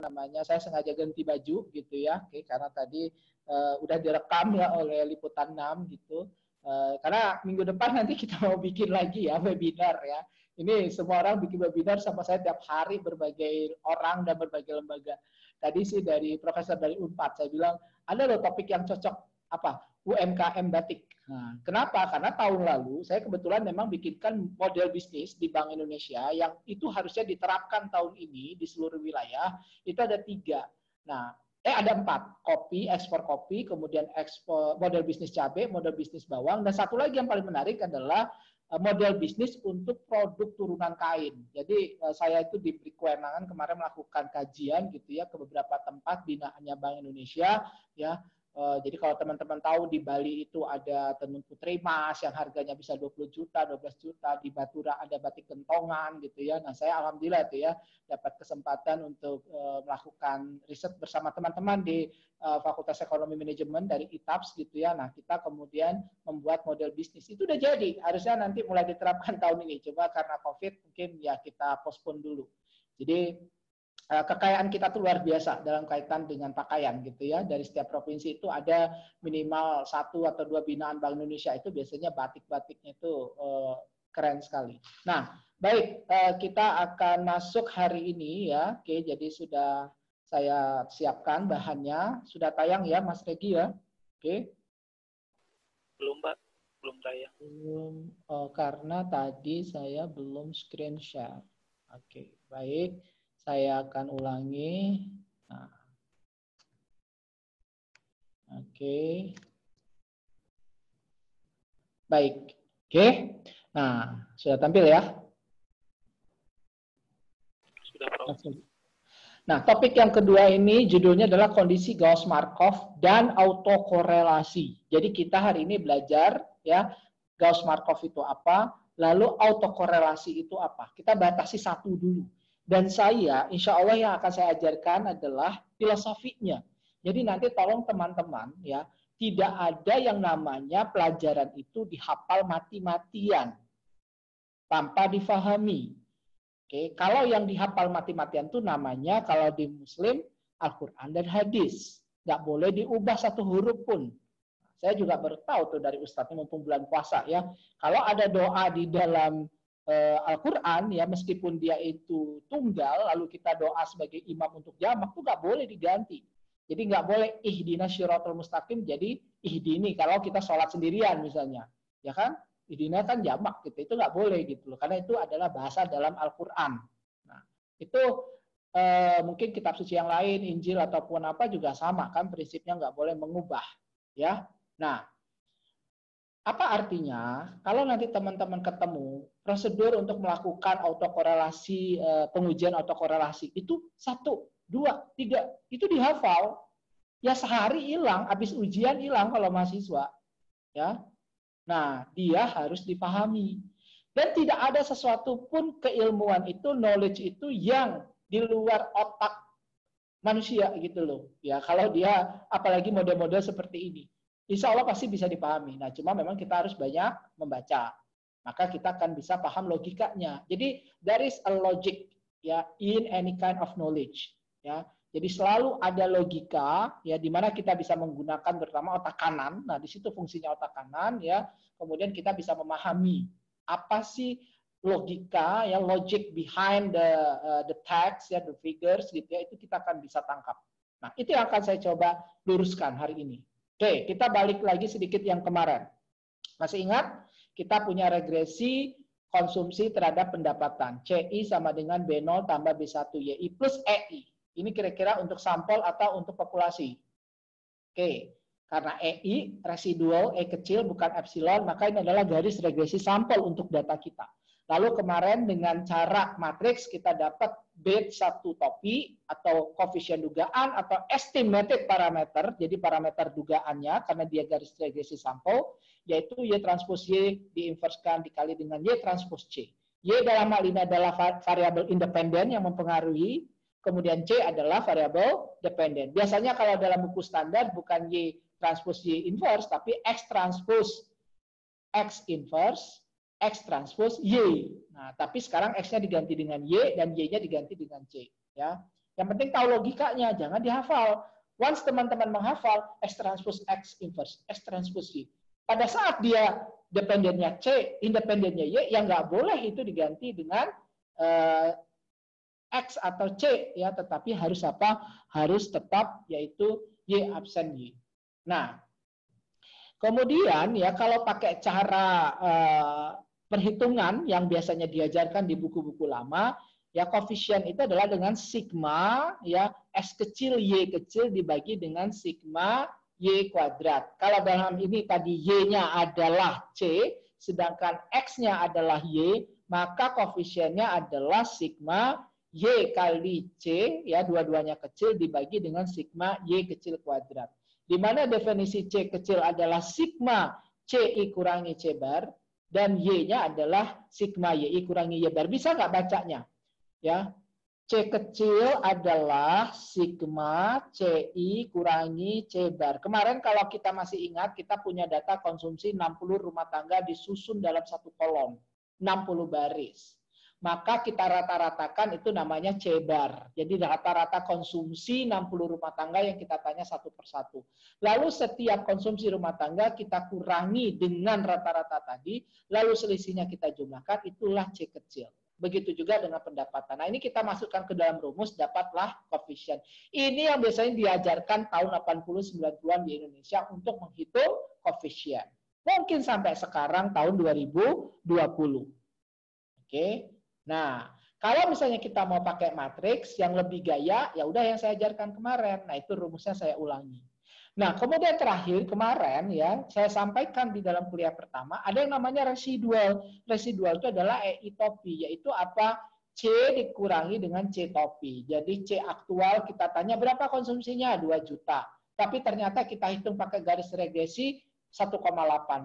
namanya, saya sengaja ganti baju gitu ya, oke, karena tadi udah direkam ya oleh Liputan 6 gitu. Karena minggu depan nanti kita mau bikin lagi ya webinar ya. Ini semua orang bikin webinar sama saya tiap hari, berbagai orang dan berbagai lembaga. Tadi sih dari profesor dari Unpad, saya bilang ada loh topik yang cocok, apa, UMKM batik. Nah, kenapa? Karena tahun lalu saya kebetulan memang bikinkan model bisnis di Bank Indonesia yang itu harusnya diterapkan tahun ini di seluruh wilayah. Itu ada 3. Nah, ada 4. Kopi, ekspor kopi, kemudian ekspor model bisnis cabai, model bisnis bawang, dan satu lagi yang paling menarik adalah model bisnis untuk produk turunan kain. Jadi saya itu diberi kewenangan kemarin melakukan kajian gitu ya ke beberapa tempat binaannya Bank Indonesia ya. Jadi kalau teman-teman tahu di Bali itu ada tenun putri mas yang harganya bisa 20 juta, 12 juta, di Batura ada batik kentongan gitu ya. Nah, saya alhamdulillah itu ya dapat kesempatan untuk melakukan riset bersama teman-teman di Fakultas Ekonomi Manajemen dari ITAPS gitu ya. Nah, kita kemudian membuat model bisnis. Itu udah jadi, harusnya nanti mulai diterapkan tahun ini. Coba karena Covid mungkin ya kita postpone dulu. Jadi kekayaan kita tuh luar biasa dalam kaitan dengan pakaian gitu ya. Dari setiap provinsi itu ada minimal 1 atau 2 binaan Bank Indonesia, itu biasanya batik-batiknya itu keren sekali. Nah, baik, kita akan masuk hari ini ya. Oke, jadi sudah saya siapkan bahannya, sudah tayang ya Mas Regi ya. Oke. Belum Pak, belum tayang. Belum, karena tadi saya belum screen share. Oke, baik. Saya akan ulangi. Nah. Oke. Baik. Oke. Nah, sudah tampil ya? Sudah, Prof. Nah, topik yang kedua ini judulnya adalah kondisi Gauss-Markov dan autokorelasi. Jadi kita hari ini belajar ya Gauss-Markov itu apa, lalu autokorelasi itu apa. Kita batasi satu dulu. Dan saya, insya Allah yang akan saya ajarkan adalah filosofinya. Jadi nanti tolong teman-teman ya, tidak ada yang namanya pelajaran itu dihafal mati-matian tanpa difahami. Oke, kalau yang dihafal mati-matian itu namanya kalau di Muslim Al-Quran dan Hadis, nggak boleh diubah satu huruf pun. Saya juga baru tahu tuh dari Ustadznya mumpung bulan puasa ya. Kalau ada doa di dalam Al-Quran ya, meskipun dia itu tunggal, lalu kita doa sebagai imam untuk jamak, itu nggak boleh diganti. Jadi nggak boleh ihdinas syiratal mustaqim jadi ihdini kalau kita sholat sendirian misalnya, ya kan? Ihdina kan jamak gitu, itu nggak boleh gitu loh, karena itu adalah bahasa dalam Al-Quran. Nah, itu mungkin kitab suci yang lain, Injil ataupun apa juga sama kan, prinsipnya nggak boleh mengubah, ya. Nah, apa artinya? Kalau nanti teman-teman ketemu prosedur untuk melakukan autokorelasi, pengujian autokorelasi itu 1, 2, 3 itu dihafal. Ya sehari hilang, habis ujian hilang kalau mahasiswa. Ya. Nah, dia harus dipahami. Dan tidak ada sesuatu pun keilmuan itu, knowledge itu yang di luar otak manusia gitu loh. Ya, kalau dia apalagi model-model seperti ini. Insya Allah pasti bisa dipahami. Nah, cuma memang kita harus banyak membaca. Maka kita akan bisa paham logikanya. Jadi, there is a logic ya in any kind of knowledge. Ya, jadi selalu ada logika ya di mana kita bisa menggunakan terutama otak kanan. Nah, di situ fungsinya otak kanan ya. Kemudian kita bisa memahami apa sih logika ya, logic behind the text ya, the figures gitu ya, itu kita akan bisa tangkap. Nah, itu yang akan saya coba luruskan hari ini. Oke, kita balik lagi sedikit yang kemarin. Masih ingat? Kita punya regresi konsumsi terhadap pendapatan. CI sama dengan B0 tambah B1 YI plus EI. Ini kira-kira untuk sampel atau untuk populasi. Oke, karena EI residual, E kecil bukan epsilon, maka ini adalah garis regresi sampel untuk data kita. Lalu kemarin dengan cara matriks kita dapat B1 topi atau koefisien dugaan atau estimated parameter, jadi parameter dugaannya karena dia garis regresi sampel, yaitu Y transpos Y diinverskan dikali dengan Y transpos C. Y dalam hal ini adalah variabel independen yang mempengaruhi, kemudian C adalah variabel dependen. Biasanya kalau dalam buku standar bukan Y transpos Y inverse, tapi X transpos X inverse, X transpos Y. Nah, tapi sekarang X-nya diganti dengan Y dan Y-nya diganti dengan C. Ya. Yang penting tahu logikanya, jangan dihafal. Once teman-teman menghafal X transpose X inverse, X transpose Y. Pada saat dia dependennya C, independennya Y, yang nggak boleh itu diganti dengan X atau C, ya, tetapi harus apa? Harus tetap yaitu Y absen Y. Nah, kemudian ya kalau pakai cara perhitungan yang biasanya diajarkan di buku-buku lama, ya koefisien itu adalah dengan sigma ya S kecil Y kecil dibagi dengan sigma Y kuadrat. Kalau dalam ini tadi Y-nya adalah C, sedangkan X-nya adalah Y, maka koefisiennya adalah sigma Y kali C, ya dua-duanya kecil dibagi dengan sigma Y kecil kuadrat. Di mana definisi C kecil adalah sigma CI kurangi C bar, dan Y-nya adalah sigma YI kurangi Y bar. Bisa nggak bacanya? Ya, C kecil adalah sigma CI kurangi C bar. Kemarin kalau kita masih ingat, kita punya data konsumsi 60 rumah tangga disusun dalam satu kolom, 60 baris. Maka kita rata-ratakan itu namanya C bar. Jadi rata-rata konsumsi 60 rumah tangga yang kita tanya satu persatu. Lalu setiap konsumsi rumah tangga kita kurangi dengan rata-rata tadi, lalu selisihnya kita jumlahkan, itulah C kecil. Begitu juga dengan pendapatan. Nah, ini kita masukkan ke dalam rumus, dapatlah koefisien. Ini yang biasanya diajarkan tahun 80-90-an di Indonesia untuk menghitung koefisien. Mungkin sampai sekarang tahun 2020. Oke. Nah, kalau misalnya kita mau pakai matriks yang lebih gaya, ya udah yang saya ajarkan kemarin. Nah, itu rumusnya saya ulangi. Nah, kemudian terakhir kemarin ya, saya sampaikan di dalam kuliah pertama, ada yang namanya residual. Residual itu adalah EI topi, yaitu apa? C dikurangi dengan C topi. Jadi C aktual kita tanya berapa konsumsinya? 2 juta. Tapi ternyata kita hitung pakai garis regresi 1,8.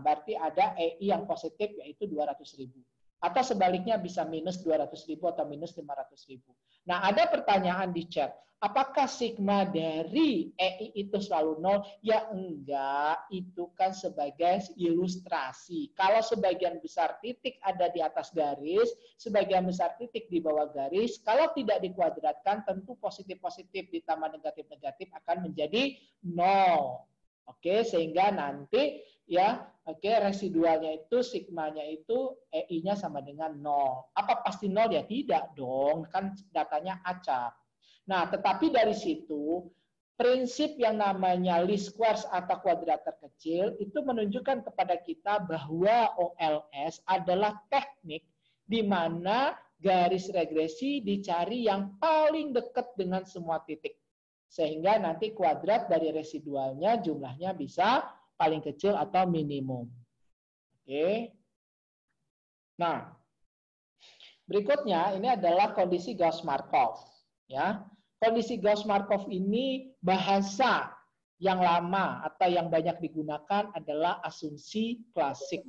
Berarti ada EI yang positif yaitu 200.000. Atau sebaliknya bisa minus 200.000 atau minus 500.000. Nah, ada pertanyaan di chat. Apakah sigma dari EI itu selalu 0? Ya enggak, itu kan sebagai ilustrasi. Kalau sebagian besar titik ada di atas garis, sebagian besar titik di bawah garis, kalau tidak dikuadratkan, tentu positif-positif ditambah negatif-negatif akan menjadi 0. Oke, sehingga nanti ya, oke, residualnya itu sigmanya itu EI-nya sama dengan 0. Apa pasti 0 ya? Tidak dong, kan datanya acak. Nah, tetapi dari situ prinsip yang namanya least squares atau kuadrat terkecil itu menunjukkan kepada kita bahwa OLS adalah teknik di mana garis regresi dicari yang paling dekat dengan semua titik. Sehingga nanti kuadrat dari residualnya jumlahnya bisa paling kecil atau minimum. Oke. Nah, berikutnya ini adalah kondisi Gauss-Markov. Ya, kondisi Gauss-Markov ini bahasa yang lama atau yang banyak digunakan adalah asumsi klasik.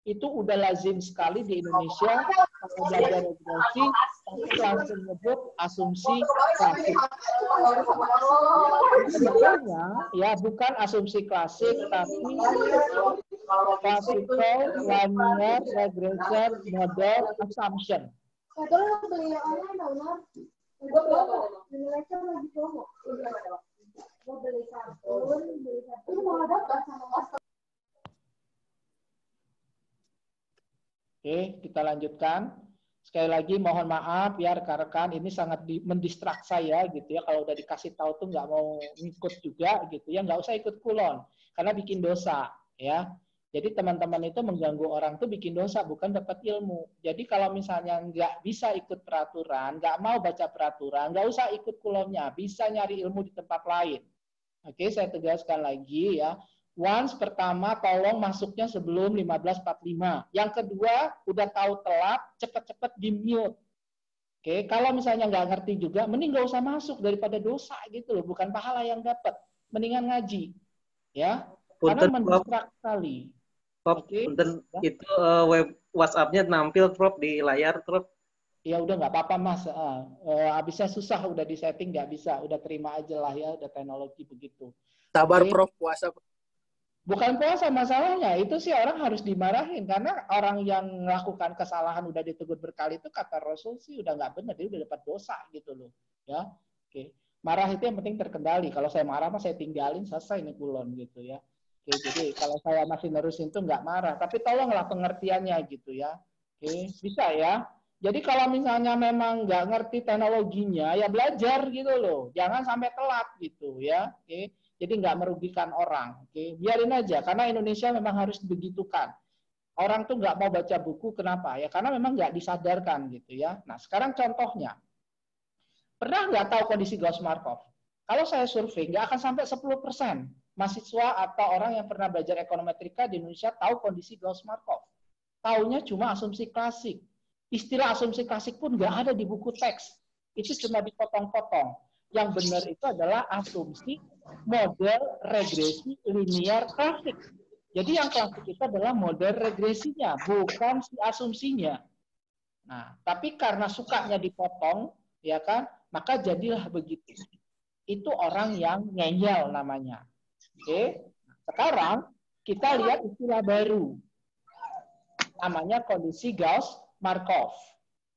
Itu udah lazim sekali di Indonesia kalau belajar regresi, tapi langsung nyebut asumsi klasik. Sebetulnya ya bukan asumsi klasik, tapi classical linear regression model assumption. Oke, kita lanjutkan. Sekali lagi mohon maaf ya rekan-rekan, ini sangat mendistrak saya gitu ya. Kalau udah dikasih tahu tuh nggak mau ngikut juga gitu ya, nggak usah ikut kulon karena bikin dosa ya. Jadi teman-teman itu mengganggu orang tuh bikin dosa, bukan dapat ilmu. Jadi kalau misalnya nggak bisa ikut peraturan, nggak mau baca peraturan, nggak usah ikut kulonnya, bisa nyari ilmu di tempat lain. Oke, saya tegaskan lagi ya. Once pertama tolong masuknya sebelum 15.45. Yang kedua, udah tahu telat, cepet-cepet di mute. Oke, kalau misalnya nggak ngerti juga, mending nggak usah masuk daripada dosa gitu loh, bukan pahala yang dapat. Mendingan ngaji, ya. Karena mendistrak sekali. Prof, Oke, ya. itu web WhatsApp-nya nampil Prof di layar, Prof. Ya udah nggak apa-apa Mas. Habisnya susah udah di setting nggak bisa, udah terima aja lah ya, udah teknologi begitu. Sabar Oke. Prof, puasa. Bukan puasa masalahnya, itu sih orang harus dimarahin karena orang yang melakukan kesalahan udah ditegur berkali itu kata Rasul sih udah nggak benar, dia udah dapat dosa gitu loh, ya. Oke. Marah itu yang penting terkendali. Kalau saya marah mah saya tinggalin, selesai nih kulon gitu ya. Oke, jadi kalau saya masih nerusin itu nggak marah, tapi tolonglah pengertiannya gitu ya. Oke, bisa ya. Jadi kalau misalnya memang nggak ngerti teknologinya, ya belajar gitu loh. Jangan sampai telat gitu ya. Oke, jadi nggak merugikan orang. Oke, biarin aja, karena Indonesia memang harus begitukan. Orang tuh nggak mau baca buku, kenapa? Ya karena memang nggak disadarkan gitu ya. Nah, sekarang contohnya. Pernah nggak tahu kondisi Gauss-Markov? Kalau saya survei, nggak akan sampai 10% mahasiswa atau orang yang pernah belajar ekonometrika di Indonesia tahu kondisi Gauss-Markov. Taunya cuma asumsi klasik. Istilah asumsi klasik pun nggak ada di buku teks. Itu cuma dipotong-potong. Yang benar itu adalah asumsi model regresi linear klasik. Jadi yang klasik itu adalah model regresinya, bukan si asumsinya. Nah, tapi karena sukanya dipotong, ya kan, maka jadilah begitu. Itu orang yang ngeyel namanya. Oke, sekarang kita lihat istilah baru. Namanya kondisi Gauss-Markov.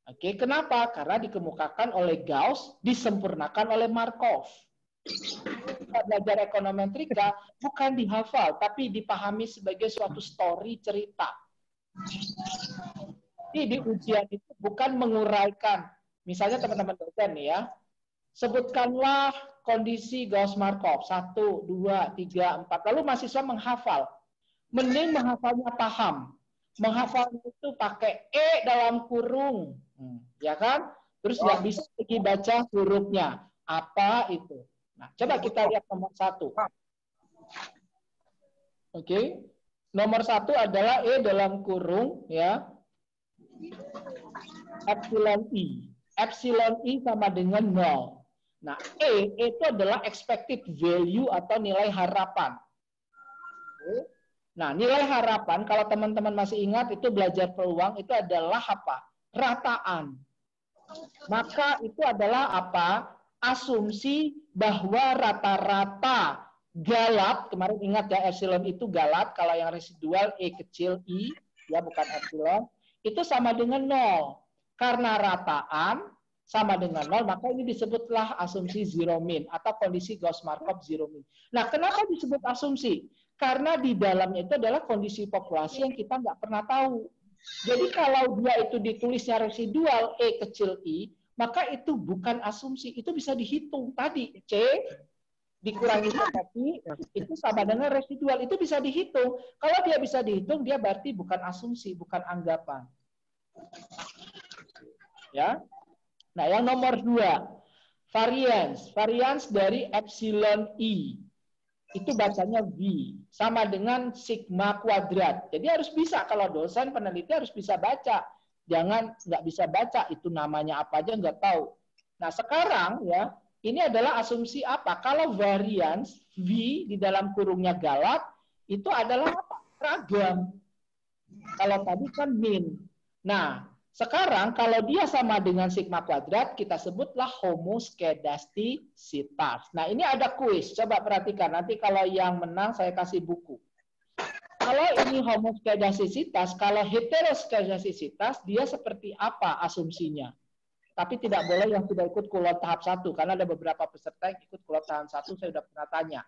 Oke, kenapa? Karena dikemukakan oleh Gauss, disempurnakan oleh Markov. Kita belajar ekonometrika bukan dihafal, tapi dipahami sebagai suatu story cerita. Jadi di ujian itu bukan menguraikan. Misalnya teman-teman dosen nih ya, sebutkanlah kondisi Gauss-Markov 1, 2, 3, 4. Lalu mahasiswa menghafal. Mending menghafalnya paham. Menghafalnya itu pakai E dalam kurung. Ya kan? Terus nggak bisa lagi baca hurufnya. Apa itu? Nah, coba kita lihat nomor 1. Oke. Nomor 1 adalah E dalam kurung, ya. Epsilon I. Epsilon I sama dengan 0. Nah, E itu adalah expected value atau nilai harapan. Nah, nilai harapan, kalau teman-teman masih ingat, itu belajar peluang, itu adalah apa? Rataan. Maka itu adalah apa? Asumsi bahwa rata-rata galat, kemarin ingat ya, epsilon itu galat, kalau yang residual E kecil I, ya bukan epsilon, itu sama dengan 0. Karena rataan sama dengan 0, maka ini disebutlah asumsi zero mean atau kondisi Gauss-Markov zero mean. Nah, kenapa disebut asumsi? Karena di dalamnya itu adalah kondisi populasi yang kita nggak pernah tahu. Jadi kalau dia itu ditulisnya residual E kecil I, maka itu bukan asumsi, itu bisa dihitung. Tadi C dikurangi I, itu sama dengan residual, itu bisa dihitung. Kalau dia bisa dihitung, dia berarti bukan asumsi, bukan anggapan. Ya. Nah, yang nomor 2, variance. Variance dari epsilon I. Itu bacanya V. Sama dengan sigma kuadrat. Jadi harus bisa, kalau dosen peneliti harus bisa baca. Jangan nggak bisa baca, itu namanya apa aja nggak tahu. Nah, sekarang ya, ini adalah asumsi apa? Kalau variance V di dalam kurungnya galat, itu adalah apa? Ragam. Kalau tadi kan min. Nah, sekarang kalau dia sama dengan sigma kuadrat, kita sebutlah homoskedastisitas. Nah, ini ada kuis. Coba perhatikan. Nanti kalau yang menang saya kasih buku. Kalau ini homoskedastisitas, kalau heteroskedastisitas, dia seperti apa asumsinya? Tapi tidak boleh yang sudah ikut kulon tahap 1, karena ada beberapa peserta yang ikut kulon tahap 1, saya sudah pernah tanya.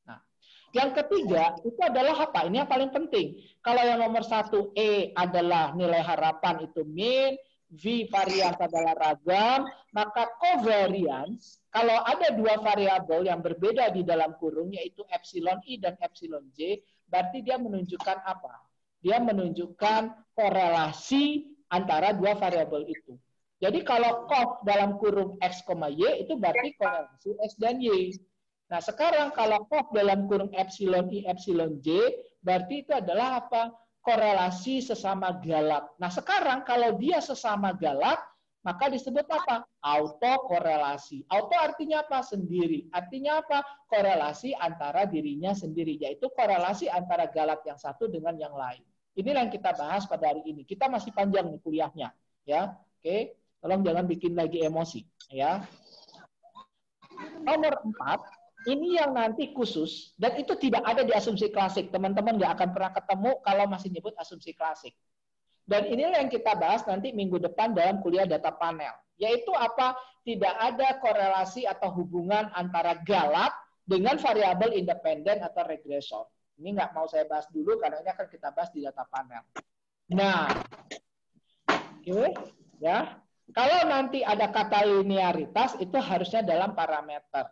Nah, yang ketiga, itu adalah apa? Ini yang paling penting. Kalau yang nomor 1, E adalah nilai harapan, itu mean, V varians adalah ragam, maka covariance, kalau ada dua variabel yang berbeda di dalam kurung, yaitu epsilon I dan epsilon J, berarti dia menunjukkan apa? Dia menunjukkan korelasi antara dua variabel itu. Jadi kalau cov dalam kurung X, Y, itu berarti korelasi X dan Y. Nah, sekarang kalau cov dalam kurung epsilon I, epsilon J, berarti itu adalah apa? Korelasi sesama galat. Nah, sekarang kalau dia sesama galat, maka disebut apa? Autokorelasi. Auto artinya apa? Sendiri. Artinya apa? Korelasi antara dirinya sendiri, yaitu korelasi antara galat yang satu dengan yang lain. Inilah yang kita bahas pada hari ini. Kita masih panjang nih kuliahnya, ya. Oke, tolong jangan bikin lagi emosi, ya. Nomor 4. Ini yang nanti khusus, dan itu tidak ada di asumsi klasik. Teman-teman nggak akan pernah ketemu kalau masih nyebut asumsi klasik. Dan inilah yang kita bahas nanti minggu depan dalam kuliah data panel. Yaitu apa? Tidak ada korelasi atau hubungan antara galat dengan variabel independen atau regresor. Ini nggak mau saya bahas dulu karena ini akan kita bahas di data panel. Nah, oke, ya. Kalau nanti ada kata linearitas itu harusnya dalam parameter.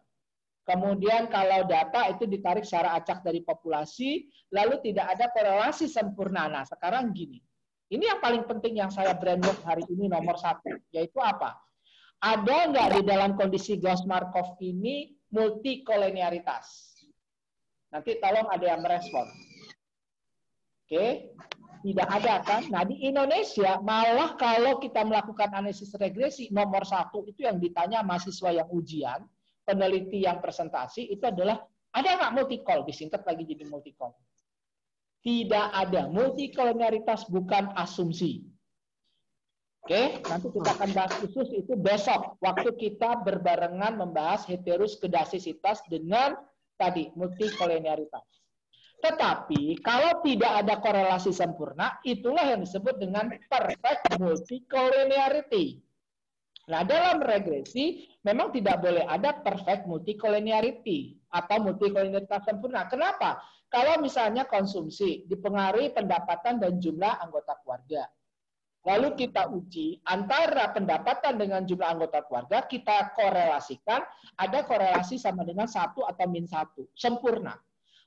Kemudian kalau data itu ditarik secara acak dari populasi, lalu tidak ada korelasi sempurna. Nah, sekarang gini. Ini yang paling penting yang saya brainwash hari ini nomor 1, yaitu apa? Ada nggak di dalam kondisi Gauss-Markov ini multikolinearitas? Nanti tolong ada yang merespon. Oke, tidak ada kan? Nah, di Indonesia malah kalau kita melakukan analisis regresi, nomor 1 itu yang ditanya mahasiswa yang ujian, peneliti yang presentasi, itu adalah ada nggak multikol? Disingkat lagi jadi multikol. Tidak ada. Multikolinearitas bukan asumsi. Oke, nanti kita akan bahas khusus itu besok waktu kita berbarengan membahas heteroskedasisitas dengan tadi multikolinearitas. Tetapi kalau tidak ada korelasi sempurna, itulah yang disebut dengan perfect multikolinearity. Nah, dalam regresi memang tidak boleh ada perfect multikolinearity atau multikolinearitas sempurna. Kenapa? Kalau misalnya konsumsi dipengaruhi pendapatan dan jumlah anggota keluarga. Lalu kita uji antara pendapatan dengan jumlah anggota keluarga, kita korelasikan, ada korelasi sama dengan 1 atau -1, sempurna.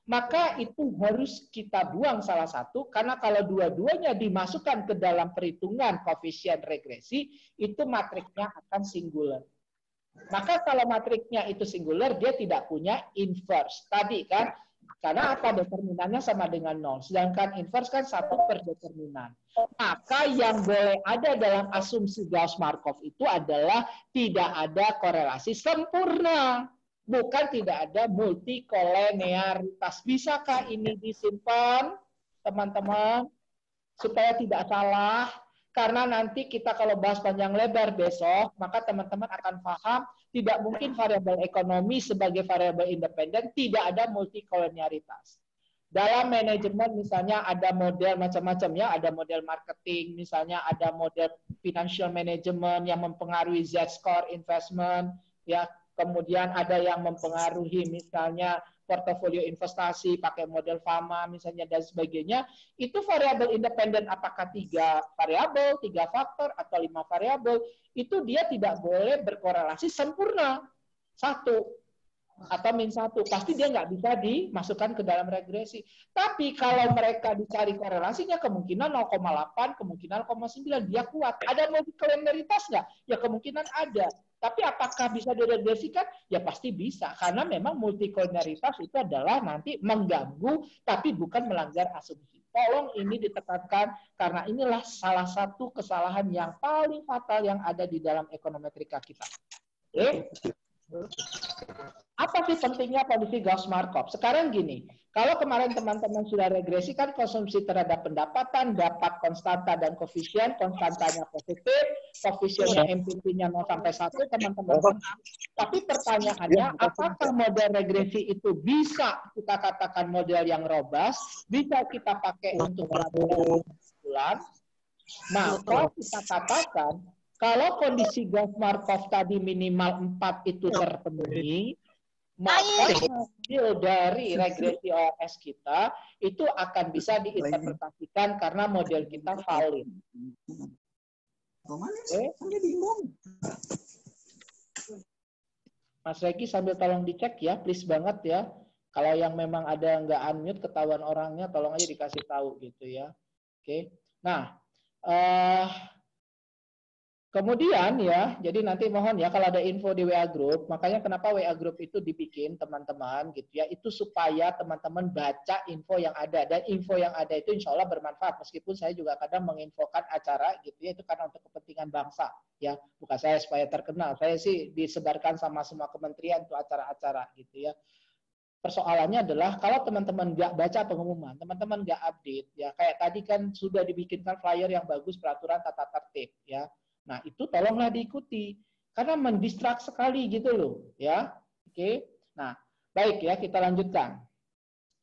Maka itu harus kita buang salah satu, karena kalau dua-duanya dimasukkan ke dalam perhitungan koefisien regresi, itu matriknya akan singular. Maka kalau matriknya itu singular, dia tidak punya inverse. Tadi kan, karena apa? Determinannya sama dengan 0. Sedangkan inverse kan 1 per determinan. Maka yang boleh ada dalam asumsi Gauss-Markov itu adalah tidak ada korelasi sempurna. Bukan tidak ada multikolinearitas. Bisakah ini disimpan, teman-teman? Supaya tidak salah. Karena nanti kita kalau bahas panjang lebar besok, maka teman-teman akan paham tidak mungkin variabel ekonomi sebagai variabel independen tidak ada multikolinearitas. Dalam manajemen misalnya ada model macam-macam ya, ada model marketing, misalnya ada model financial management yang mempengaruhi Z-score investment, ya, kemudian ada yang mempengaruhi misalnya portofolio investasi pakai model FAMA misalnya dan sebagainya. Itu variabel independen apakah 3 variabel, 3 faktor atau 5 variabel, itu dia tidak boleh berkorelasi sempurna 1 atau -1, pasti dia nggak bisa dimasukkan ke dalam regresi. Tapi kalau mereka dicari korelasinya kemungkinan 0,8, kemungkinan 0,9 dia kuat. Ada multikolinearitas nggak? Ya kemungkinan ada. Tapi apakah bisa diregresikan? Ya pasti bisa, karena memang multikolinearitas itu adalah nanti mengganggu, tapi bukan melanggar asumsi. Tolong ini ditekankan, karena inilah salah satu kesalahan yang paling fatal yang ada di dalam ekonometrika kita. Oke? Apa sih pentingnya kondisi Gauss-Markov? Sekarang gini, kalau kemarin teman-teman sudah regresi kan konsumsi terhadap pendapatan, dapat konstanta dan koefisien, konstantanya positif, koefisiennya MPP-nya 0 sampai 1, teman-teman paham. Tapi pertanyaannya, apakah model regresi itu bisa kita katakan model yang robust, bisa kita pakai untuk pelajaran bulan? Maka kita katakan, kalau kondisi Gauss-Markov tadi minimal 4 itu terpenuhi, maka hasil dari regresi ORS kita itu akan bisa diinterpretasikan karena model kita valid. Mas Regi sambil tolong dicek ya, please banget ya. Kalau yang memang ada nggak unmute ketahuan orangnya, tolong aja dikasih tahu gitu ya. Oke. Nah, kemudian ya, jadi nanti mohon ya kalau ada info di WA Group, makanya kenapa WA Group itu dibikin teman-teman gitu ya, itu supaya teman-teman baca info yang ada, dan info yang ada itu insya Allah bermanfaat, meskipun saya juga kadang menginfokan acara gitu ya, itu karena untuk kepentingan bangsa ya, bukan saya supaya terkenal, saya sih disebarkan sama semua kementerian untuk acara-acara gitu ya. Persoalannya adalah kalau teman-teman nggak baca pengumuman, teman-teman nggak update ya, kayak tadi kan sudah dibikinkan flyer yang bagus, peraturan tata tertib ya. Nah, itu tolonglah diikuti. Karena mendistrak sekali gitu loh. Ya, oke. Nah, baik ya, kita lanjutkan.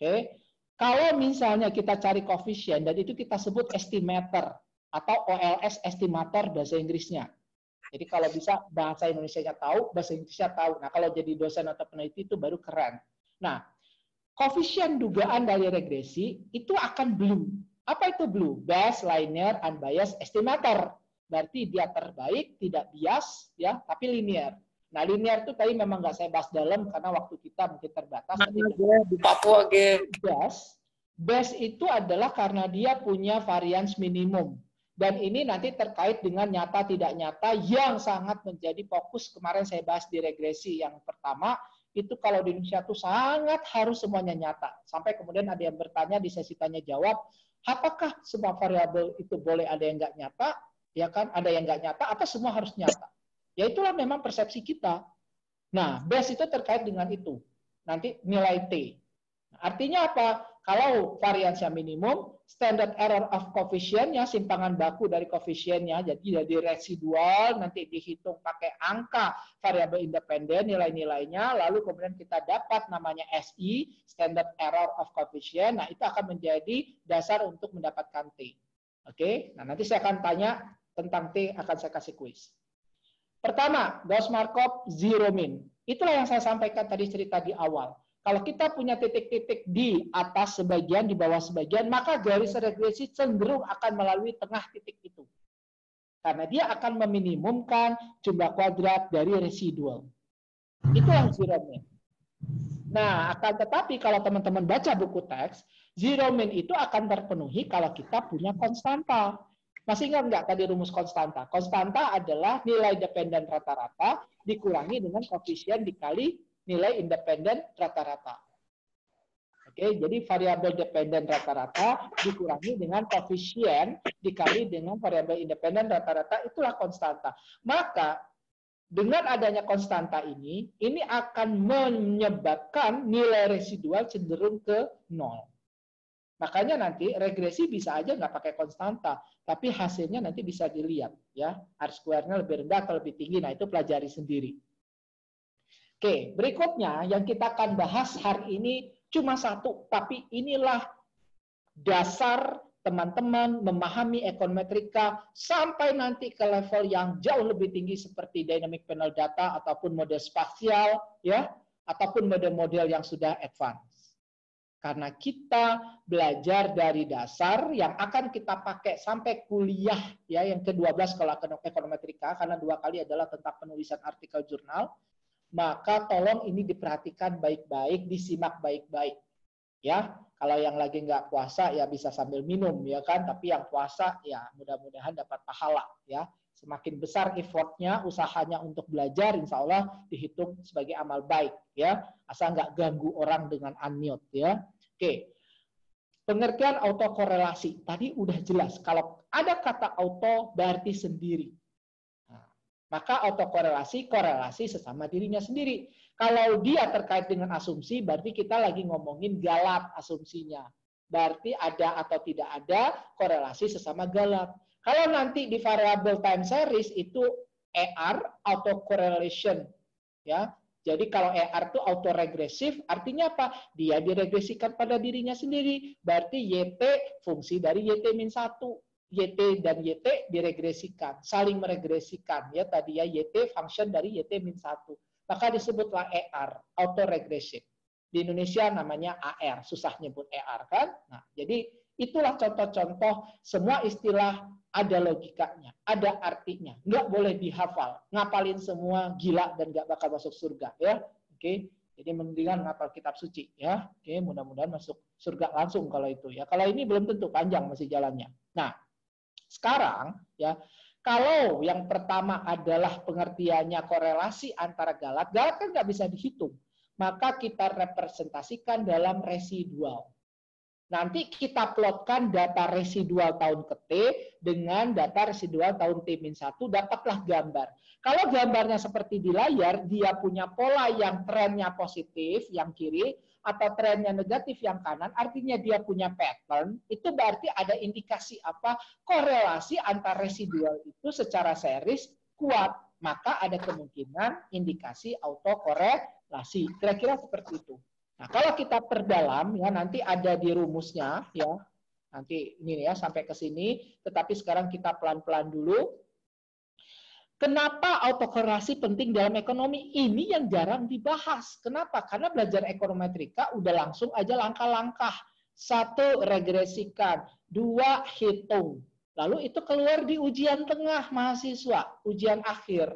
Oke. Kalau misalnya kita cari koefisien, dan itu kita sebut estimator, atau OLS estimator bahasa Inggrisnya. Jadi kalau bisa bahasa Indonesianya tahu, bahasa Inggrisnya tahu. Nah, kalau jadi dosen atau peneliti itu baru keren. Nah, koefisien dugaan dari regresi itu akan blue. Apa itu blue? Best, linear, unbiased, estimator. Berarti dia terbaik, tidak bias, ya, tapi linear. Nah, linear itu tadi memang nggak saya bahas dalam karena waktu kita mungkin terbatas. Di Papua, Best itu adalah karena dia punya variance minimum. Dan ini nanti terkait dengan nyata tidak nyata yang sangat menjadi fokus kemarin saya bahas di regresi yang pertama. Itu kalau di Indonesia itu sangat harus semuanya nyata. Sampai kemudian ada yang bertanya di sesi tanya jawab, apakah semua variabel itu boleh ada yang nggak nyata? Ya kan, ada yang nggak nyata, apa semua harus nyata? Ya itulah memang persepsi kita. Nah, base itu terkait dengan itu. Nanti nilai T. Artinya apa? Kalau variansinya minimum, standard error of coefficient-nya, simpangan baku dari koefisiennya, jadi dari residual, nanti dihitung pakai angka variabel independen, nilai-nilainya, lalu kemudian kita dapat namanya SI, standard error of coefficient, nah itu akan menjadi dasar untuk mendapatkan T. Oke, nah nanti saya akan tanya tentang T, akan saya kasih kuis. Pertama, Gauss-Markov zero mean. Itulah yang saya sampaikan tadi cerita di awal. Kalau kita punya titik-titik di atas sebagian, di bawah sebagian, maka garis regresi cenderung akan melalui tengah titik itu. Karena dia akan meminimumkan jumlah kuadrat dari residual. Itulah zero mean. Nah, akan tetapi kalau teman-teman baca buku teks, zero mean itu akan terpenuhi kalau kita punya konstanta. Masih ingat nggak tadi rumus konstanta? Konstanta adalah nilai dependen rata-rata dikurangi dengan koefisien dikali nilai independen rata-rata. Oke, jadi variabel dependen rata-rata dikurangi dengan koefisien dikali dengan variabel independen rata-rata, itulah konstanta. Maka dengan adanya konstanta ini akan menyebabkan nilai residual cenderung ke 0. Makanya nanti regresi bisa aja nggak pakai konstanta, tapi hasilnya nanti bisa dilihat, ya, R-square-nya lebih rendah atau lebih tinggi. Nah, itu pelajari sendiri. Oke, berikutnya yang kita akan bahas hari ini cuma satu, tapi inilah dasar teman-teman memahami ekonometrika sampai nanti ke level yang jauh lebih tinggi seperti dynamic panel data ataupun model spasial, ya, ataupun model-model yang sudah advance. Karena kita belajar dari dasar yang akan kita pakai sampai kuliah, ya, yang ke-12 kalau ekonometrika, karena 2 kali adalah tentang penulisan artikel jurnal, maka tolong ini diperhatikan baik-baik, disimak baik-baik. Ya, kalau yang lagi nggak puasa ya bisa sambil minum, ya kan, tapi yang puasa ya mudah-mudahan dapat pahala, ya. Semakin besar effortnya, usahanya untuk belajar, insya Allah dihitung sebagai amal baik, ya. Asal nggak ganggu orang dengan unmute, ya. Oke. Pengertian autokorelasi. Tadi udah jelas, kalau ada kata auto berarti sendiri. Nah, maka autokorelasi, korelasi sesama dirinya sendiri. Kalau dia terkait dengan asumsi, berarti kita lagi ngomongin galat asumsinya. Berarti ada atau tidak ada korelasi sesama galat. Kalau nanti di variable time series itu ER, autocorrelation, ya. Jadi kalau ER itu autoregresif, artinya apa? Dia diregresikan pada dirinya sendiri. Berarti YT fungsi dari YT-1. YT dan YT diregresikan, saling meregresikan. Ya, tadi ya YT function dari YT-1. Maka disebutlah ER, autoregresif. Di Indonesia namanya AR, susah nyebut ER kan? Nah, jadi itulah contoh-contoh semua istilah ada logikanya, ada artinya. Nggak boleh dihafal. Ngapalin semua gila dan nggak bakal masuk surga, ya. Oke. Jadi mendingan ngapal kitab suci, ya. Oke, mudah-mudahan masuk surga langsung kalau itu, ya. Kalau ini belum tentu, panjang masih jalannya. Nah, sekarang, ya, kalau yang pertama adalah pengertiannya korelasi antara galat, galat kan nggak bisa dihitung. Maka kita representasikan dalam residual. Nanti kita plotkan data residual tahun ke T dengan data residual tahun T-1, dapatlah gambar. Kalau gambarnya seperti di layar, dia punya pola yang trennya positif, yang kiri, atau trennya negatif yang kanan, artinya dia punya pattern, itu berarti ada indikasi apa? Korelasi antar residual itu secara series kuat. Maka ada kemungkinan indikasi autokorelasi. Kira-kira seperti itu. Nah, kalau kita perdalam, ya nanti ada di rumusnya, ya. Nanti ini ya sampai ke sini, tetapi sekarang kita pelan-pelan dulu. Kenapa autokorelasi penting dalam ekonomi? Ini yang jarang dibahas. Kenapa? Karena belajar ekonometrika udah langsung aja langkah-langkah. 1, regresikan. 2, hitung. Lalu itu keluar di ujian tengah mahasiswa, ujian akhir.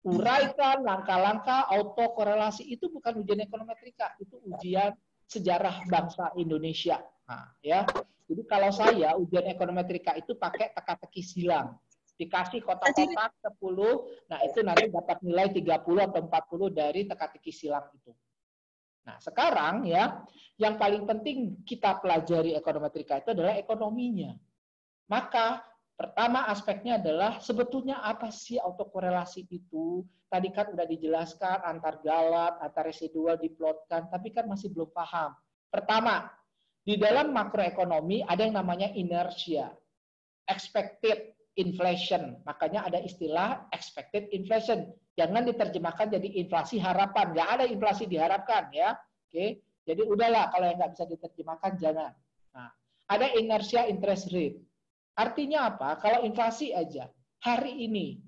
Uraikan langkah-langkah autokorelasi. Itu bukan ujian ekonometrika, itu ujian sejarah bangsa Indonesia. Nah, ya. Jadi kalau saya ujian ekonometrika itu pakai teka-teki silang. Dikasih kotak-kotak 10, nah itu nanti dapat nilai 30 atau 40 dari teka-teki silang itu. Nah, sekarang ya, yang paling penting kita pelajari ekonometrika itu adalah ekonominya. Maka pertama aspeknya adalah sebetulnya apa sih autokorelasi itu? Tadi kan udah dijelaskan antar galat, antar residual diplotkan, tapi kan masih belum paham. Pertama, di dalam makroekonomi ada yang namanya inersia, expected inflation. Makanya ada istilah expected inflation. Jangan diterjemahkan jadi inflasi harapan. Nggak ada inflasi diharapkan ya. Oke. Jadi udahlah kalau yang nggak bisa diterjemahkan jangan. Nah, ada inersia interest rate. Artinya apa? Kalau inflasi aja hari ini,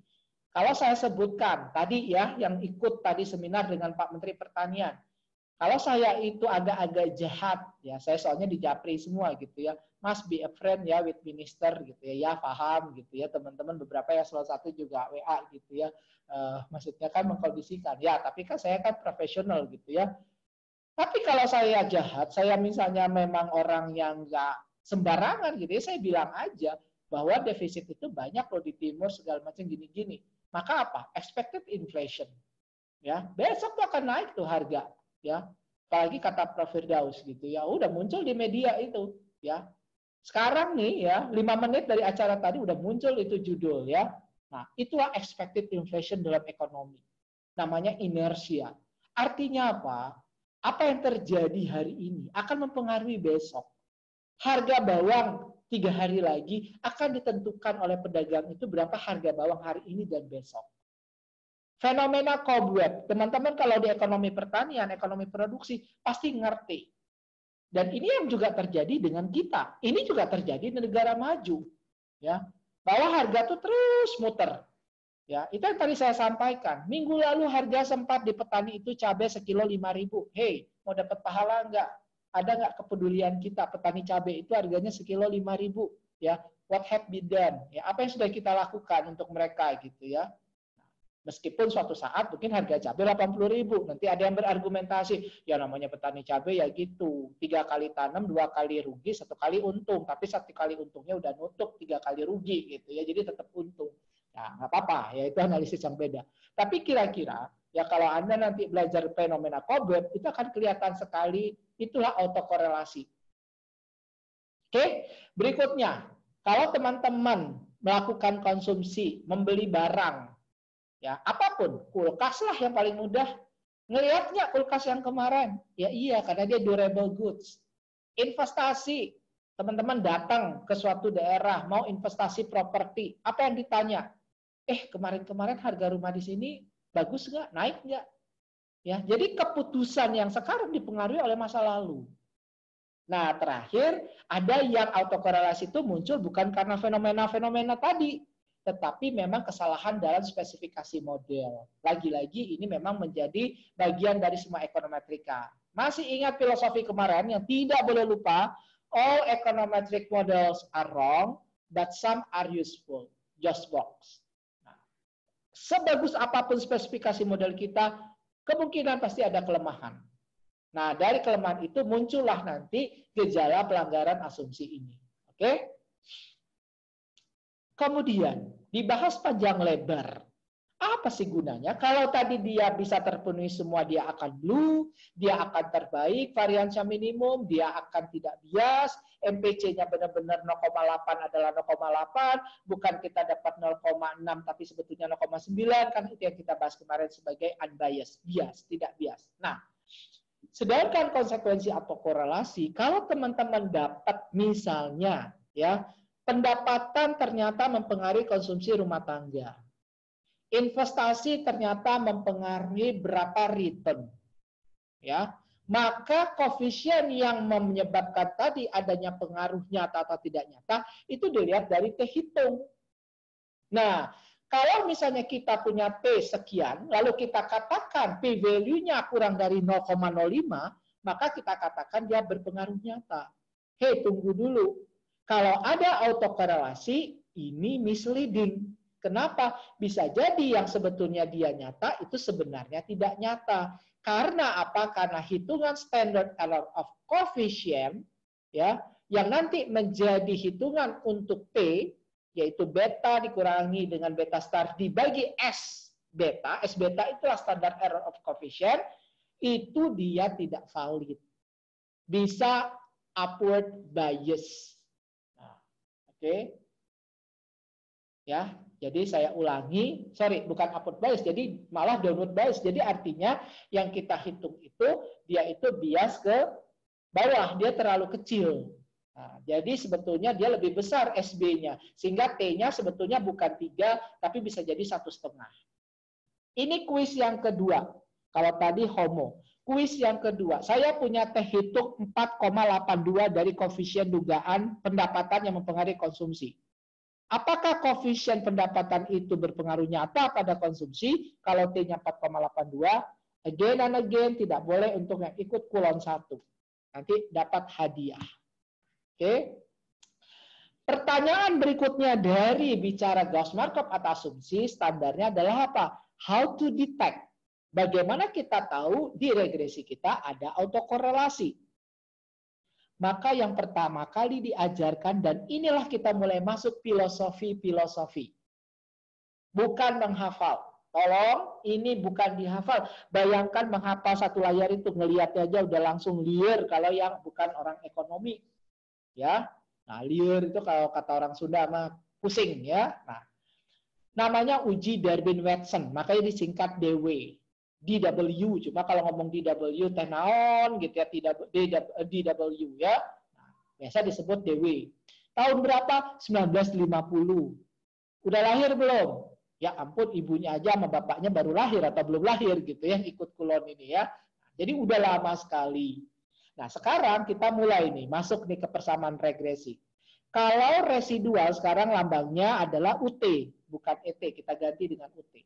kalau saya sebutkan tadi ya yang ikut tadi seminar dengan Pak Menteri Pertanian, kalau saya itu agak-agak jahat ya, saya soalnya di Japri semua gitu ya, must be a friend ya with minister gitu ya, paham gitu ya teman-teman, beberapa ya salah satu juga WA gitu ya, maksudnya kan mengkondisikan ya, tapi kan saya kan profesional gitu ya. Tapi kalau saya jahat, saya misalnya memang orang yang nggak sembarangan gitu ya, saya bilang aja bahwa defisit itu banyak loh di timur segala macam gini-gini. Maka apa? Expected inflation. Ya, besok tuh akan naik tuh harga, ya. Apalagi kata Prof. Firdaus gitu ya, udah muncul di media itu, ya. Sekarang nih ya, 5 menit dari acara tadi udah muncul itu judul ya. Nah, itulah expected inflation dalam ekonomi. Namanya inersia. Artinya apa? Apa yang terjadi hari ini akan mempengaruhi besok. Harga bawang 3 hari lagi akan ditentukan oleh pedagang itu berapa harga bawang hari ini dan besok. Fenomena cobweb, teman-teman kalau di ekonomi pertanian, ekonomi produksi pasti ngerti. Dan ini yang juga terjadi dengan kita. Ini juga terjadi di negara maju, ya. Bahwa harga tuh terus muter. Ya, itu yang tadi saya sampaikan. Minggu lalu harga sempat di petani itu cabai sekilo 5.000. Hey, mau dapat pahala enggak? Ada nggak kepedulian kita petani cabai itu harganya sekilo 5.000? Ya, what have been done? Ya, apa yang sudah kita lakukan untuk mereka gitu ya? Meskipun suatu saat mungkin harga cabai 80.000, nanti ada yang berargumentasi, ya namanya petani cabai ya gitu, 3 kali tanam, 2 kali rugi, 1 kali untung, tapi 1 kali untungnya udah nutup 3 kali rugi gitu ya, jadi tetap untung. Ya nggak apa-apa, ya itu analisis yang beda. Tapi kira-kira ya kalau Anda nanti belajar fenomena cobweb, itu akan kelihatan sekali, itulah autokorelasi. Oke, berikutnya, kalau teman-teman melakukan konsumsi, membeli barang, ya apapun, kulkas lah yang paling mudah. Ngelihat nggak kulkas yang kemarin? Ya iya, karena dia durable goods. Investasi, teman-teman datang ke suatu daerah, mau investasi properti, apa yang ditanya? Kemarin-kemarin harga rumah di sini bagus nggak? Naik nggak? Ya, jadi keputusan yang sekarang dipengaruhi oleh masa lalu. Nah, terakhir, ada yang autokorelasi itu muncul bukan karena fenomena-fenomena tadi, tetapi memang kesalahan dalam spesifikasi model. Lagi-lagi ini memang menjadi bagian dari semua ekonometrika. Masih ingat filosofi kemarin yang tidak boleh lupa, all econometric models are wrong, but some are useful. Just box. Nah, sebagus apapun spesifikasi model kita, kemungkinan pasti ada kelemahan. Nah, dari kelemahan itu muncullah nanti gejala pelanggaran asumsi ini. Oke? Kemudian, dibahas panjang lebar. Apa sih gunanya? Kalau tadi dia bisa terpenuhi semua, dia akan blue, dia akan terbaik, variansia minimum, dia akan tidak bias, MPC-nya benar-benar 0,8 adalah 0,8, bukan kita dapat 0,6 tapi sebetulnya 0,9, kan itu yang kita bahas kemarin sebagai unbiased, bias, tidak bias. Nah, sedangkan konsekuensi atau korelasi, kalau teman-teman dapat misalnya ya pendapatan ternyata mempengaruhi konsumsi rumah tangga, investasi ternyata mempengaruhi berapa return, ya maka koefisien yang menyebabkan tadi adanya pengaruh nyata atau tidak nyata itu dilihat dari T hitung. Nah, Kalau misalnya kita punya P sekian, lalu kita katakan P value-nya kurang dari 0,05, maka kita katakan dia berpengaruh nyata. Hei, tunggu dulu. Kalau ada autokorelasi, ini misleading. Kenapa? Bisa jadi yang sebetulnya dia nyata, itu sebenarnya tidak nyata. Karena apa? Karena hitungan standard error of coefficient, ya, yang nanti menjadi hitungan untuk P, yaitu beta dikurangi dengan beta star dibagi S beta itulah standard error of coefficient, itu dia tidak valid. Bisa upward bias. Nah, oke. Ya, jadi saya ulangi, sorry, bukan upward bias, jadi malah downward bias. Jadi artinya yang kita hitung itu, dia itu bias ke bawah, dia terlalu kecil. Nah, jadi sebetulnya dia lebih besar SB-nya, sehingga T-nya sebetulnya bukan 3, tapi bisa jadi 1,5. Ini kuis yang kedua. Kalau tadi homo. Kuis yang kedua, saya punya T hitung 4,82 dari koefisien dugaan pendapatan yang mempengaruhi konsumsi. Apakah koefisien pendapatan itu berpengaruh nyata pada konsumsi? Kalau T-nya 4,82, again and again, tidak boleh untuk yang ikut kulon 1. Nanti dapat hadiah. Oke. Pertanyaan berikutnya dari bicara Gauss-Markov atau asumsi, standarnya adalah apa? How to detect. Bagaimana kita tahu di regresi kita ada autokorelasi? Maka yang pertama kali diajarkan, dan inilah kita mulai masuk filosofi. Bukan menghafal. Tolong, ini bukan dihafal. Bayangkan menghafal satu layar itu, ngelihatnya aja udah langsung liar kalau yang bukan orang ekonomi. Ya, nah liar itu kalau kata orang Sunda mah pusing ya. Nah, namanya uji Darwin-Watson, makanya disingkat DW. DW, cuma kalau ngomong DW teh naon gitu ya, DW ya. Nah, biasa disebut DW. Tahun berapa? 1950. Udah lahir belum? Ya ampun, ibunya aja sama bapaknya baru lahir atau belum lahir gitu ya, ikut kulon ini ya. Jadi udah lama sekali. Nah, sekarang kita mulai nih, masuk nih ke persamaan regresi. Kalau residual sekarang lambangnya adalah UT, bukan ET, kita ganti dengan UT.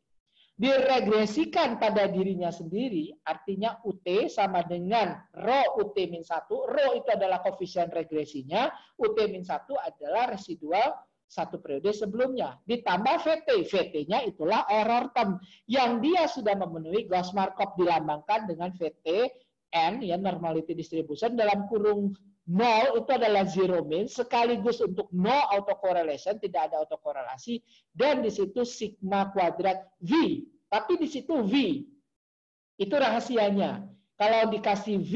Diregresikan pada dirinya sendiri, artinya UT sama dengan rho UT-1. Rho itu adalah koefisien regresinya, UT-1 adalah residual satu periode sebelumnya. Ditambah VT. VT-nya itulah error term, yang dia sudah memenuhi Gauss-Markov dilambangkan dengan VT N, ya, normality distribution, dalam kurung 0 itu adalah zero mean, sekaligus untuk no autocorrelation, tidak ada autokorelasi, dan di situ sigma kuadrat V. Tapi di situ V. Itu rahasianya. Kalau dikasih V,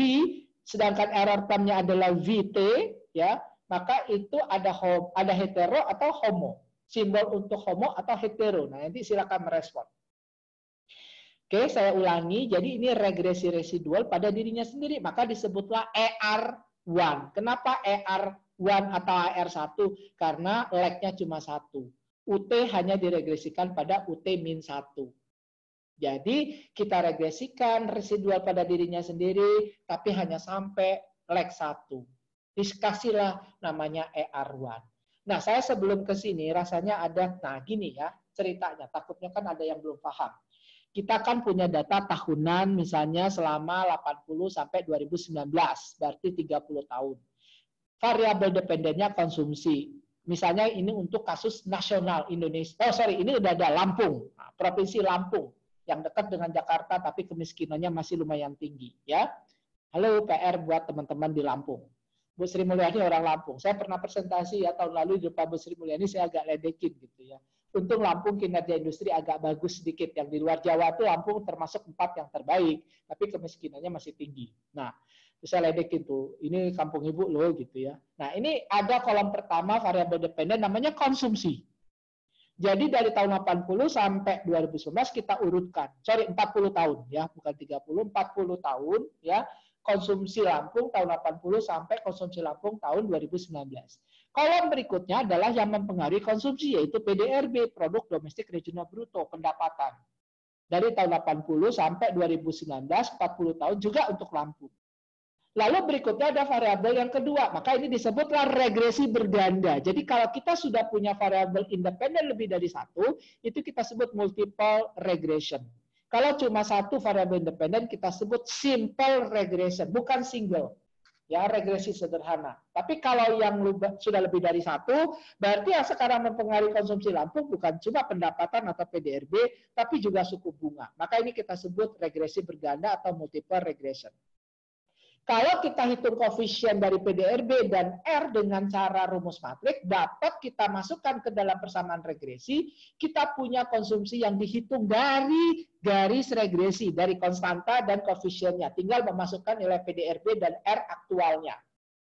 sedangkan error termnya adalah VT, ya, maka itu ada hetero atau homo. Simbol untuk homo atau hetero. Nah, nanti silakan merespon. Oke, saya ulangi. Jadi ini regresi residual pada dirinya sendiri. Maka disebutlah ER1. Kenapa ER1 atau AR1? Karena lag-nya cuma 1. UT hanya diregresikan pada UT-1. Jadi kita regresikan residual pada dirinya sendiri, tapi hanya sampai lag 1. Dikasihlah namanya ER1. Nah, saya sebelum ke sini rasanya ada, nah gini ya ceritanya. Takutnya kan ada yang belum paham. Kita kan punya data tahunan misalnya selama 80 sampai 2019, berarti 30 tahun. Variabel dependennya konsumsi. Misalnya ini untuk kasus nasional Indonesia. Oh sorry, ini udah ada Lampung, Provinsi Lampung yang dekat dengan Jakarta tapi kemiskinannya masih lumayan tinggi. Ya, halo PR buat teman-teman di Lampung. Bu Sri Mulyani orang Lampung. Saya pernah presentasi ya tahun lalu di depan Bu Sri Mulyani, saya agak ledekin gitu ya. Untung Lampung kinerja industri agak bagus sedikit. Yang di luar Jawa itu Lampung termasuk 4 yang terbaik, tapi kemiskinannya masih tinggi. Nah, saya ledekin tuh, ini kampung ibu loh gitu ya. Nah, ini ada kolom pertama variabel dependen namanya konsumsi. Jadi dari tahun 80 sampai 2019 kita urutkan. Sorry, 40 tahun ya, bukan 30, 40 tahun ya. Konsumsi Lampung tahun 80 sampai konsumsi Lampung tahun 2019. Kolom berikutnya adalah yang mempengaruhi konsumsi, yaitu PDRB, Produk Domestik Regional Bruto, pendapatan. Dari tahun 80 sampai 2019, 40 tahun juga untuk Lampung. Lalu berikutnya ada variabel yang kedua, maka ini disebutlah regresi berganda. Jadi kalau kita sudah punya variabel independen lebih dari satu, itu kita sebut multiple regression. Kalau cuma satu variabel independen, kita sebut simple regression, bukan single. Ya, regresi sederhana. Tapi kalau yang sudah lebih dari satu, berarti yang sekarang mempengaruhi konsumsi lampu bukan cuma pendapatan atau PDRB, tapi juga suku bunga. Maka ini kita sebut regresi berganda atau multiple regression. Kalau kita hitung koefisien dari PDRB dan R dengan cara rumus matrik, dapat kita masukkan ke dalam persamaan regresi, kita punya konsumsi yang dihitung dari garis regresi, dari konstanta dan koefisiennya. Tinggal memasukkan nilai PDRB dan R aktualnya.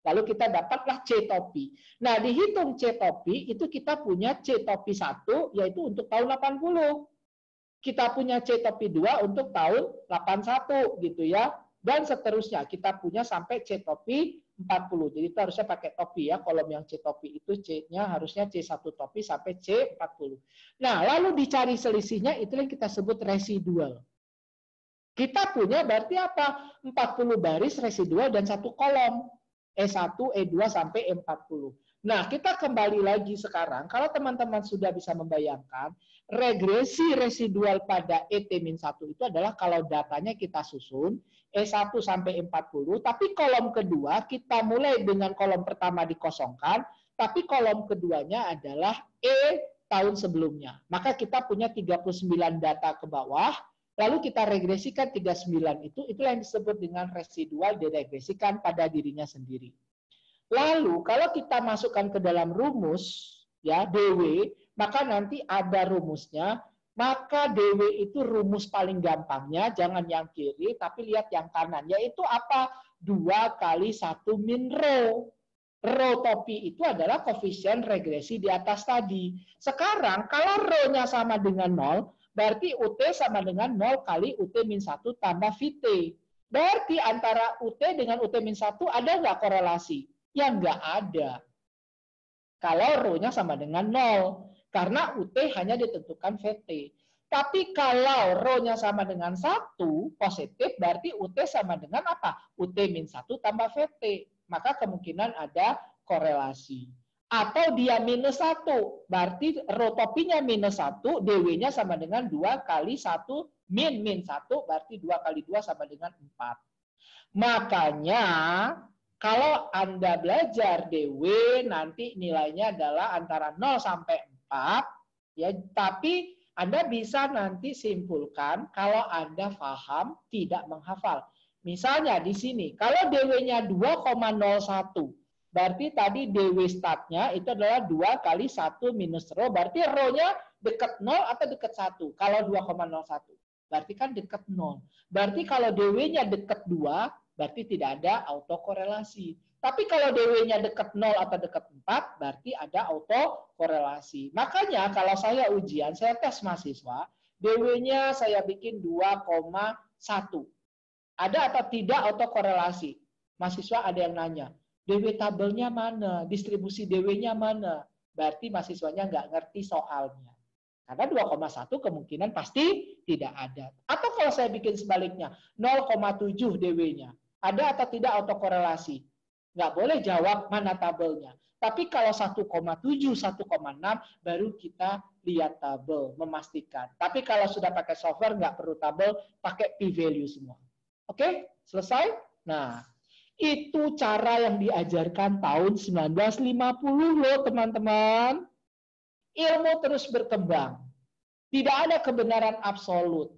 Lalu kita dapatlah C topi. Nah, dihitung C topi, itu kita punya C topi 1, yaitu untuk tahun 80. Kita punya C topi 2 untuk tahun 81, gitu ya. Dan seterusnya, kita punya sampai C topi 40. Jadi itu harusnya pakai topi ya, kolom yang C topi itu C-nya harusnya C1 topi sampai C40. Nah, lalu dicari selisihnya, itu yang kita sebut residual. Kita punya berarti apa? 40 baris residual dan satu kolom. E1, E2 sampai E40. Nah, kita kembali lagi sekarang, kalau teman-teman sudah bisa membayangkan, regresi residual pada ET-1 itu adalah kalau datanya kita susun, E1 sampai E40, tapi kolom kedua kita mulai dengan kolom pertama dikosongkan, tapi kolom keduanya adalah E tahun sebelumnya. Maka kita punya 39 data ke bawah, lalu kita regresikan 39 itulah yang disebut dengan residual diregresikan pada dirinya sendiri. Lalu kalau kita masukkan ke dalam rumus, ya DW, maka nanti ada rumusnya. Maka DW itu rumus paling gampangnya, jangan yang kiri, tapi lihat yang kanan. Yaitu apa? 2 kali 1 min rho. Rho topi itu adalah koefisien regresi di atas tadi. Sekarang, kalau rho-nya sama dengan 0, berarti UT sama dengan 0 kali UT min 1 tambah VT. Berarti antara UT dengan UT min 1 ada nggak korelasi? Ya nggak ada. Kalau rho-nya sama dengan 0. Karena UT hanya ditentukan VT. Tapi kalau rho-nya sama dengan 1, positif, berarti UT sama dengan apa? UT min 1 tambah VT. Maka kemungkinan ada korelasi. Atau dia minus 1, berarti rho topinya minus 1, DW-nya sama dengan 2 kali 1 min 1, berarti 2 kali 2 sama dengan 4. Makanya, kalau Anda belajar DW, nanti nilainya adalah antara 0 sampai 4, ya, tapi Anda bisa nanti simpulkan kalau Anda paham tidak menghafal. Misalnya di sini, kalau DW-nya 2,01, berarti tadi DW startnya itu adalah 2 kali 1 minus rho, berarti rho-nya dekat 0 atau dekat 1? Kalau 2,01, berarti kan dekat 0. Berarti kalau DW-nya dekat 2, berarti tidak ada autokorelasi. Tapi kalau DW-nya dekat 0 atau dekat 4, berarti ada autokorelasi. Makanya kalau saya ujian, saya tes mahasiswa, DW-nya saya bikin 2,1. Ada atau tidak autokorelasi? Mahasiswa ada yang nanya, DW tabelnya mana? Distribusi DW-nya mana? Berarti mahasiswanya nggak ngerti soalnya. Karena 2,1 kemungkinan pasti tidak ada. Atau kalau saya bikin sebaliknya, 0,7 DW-nya. Ada atau tidak autokorelasi? Nggak boleh jawab mana tabelnya. Tapi kalau 1,7, 1,6, baru kita lihat tabel, memastikan. Tapi kalau sudah pakai software, nggak perlu tabel, pakai p-value semua. Oke, selesai? Nah, itu cara yang diajarkan tahun 1950 loh, teman-teman. Ilmu terus berkembang. Tidak ada kebenaran absolut.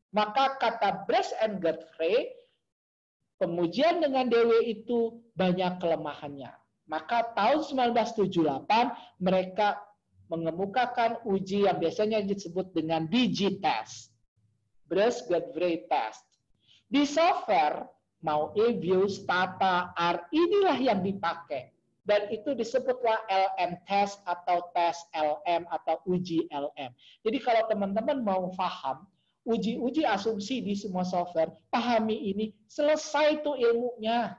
Maka kata Brash and Godfrey, pengujian dengan DW itu banyak kelemahannya. Maka tahun 1978 mereka mengemukakan uji yang biasanya disebut dengan BG test. Brash-Godfrey test. Di software, mau E-Views, Tata, R, inilah yang dipakai. Dan itu disebutlah LM test atau tes LM atau uji LM. Jadi kalau teman-teman mau paham, uji-uji asumsi di semua software, pahami ini, selesai tuh ilmunya.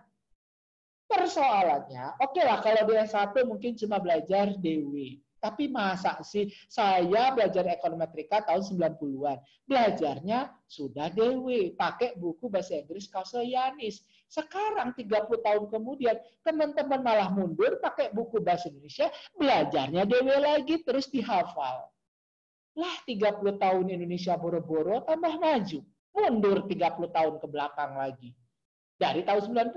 Persoalannya, oke lah kalau dia satu mungkin cuma belajar DW. Tapi masa sih saya belajar ekonometrika tahun 90-an. Belajarnya sudah dewe, pakai buku bahasa Inggris Kauselyanis. Sekarang 30 tahun kemudian, teman-teman malah mundur pakai buku bahasa Indonesia, belajarnya dewe lagi terus dihafal. Lah 30 tahun Indonesia boro-boro tambah maju. Mundur 30 tahun ke belakang lagi. Dari tahun 90.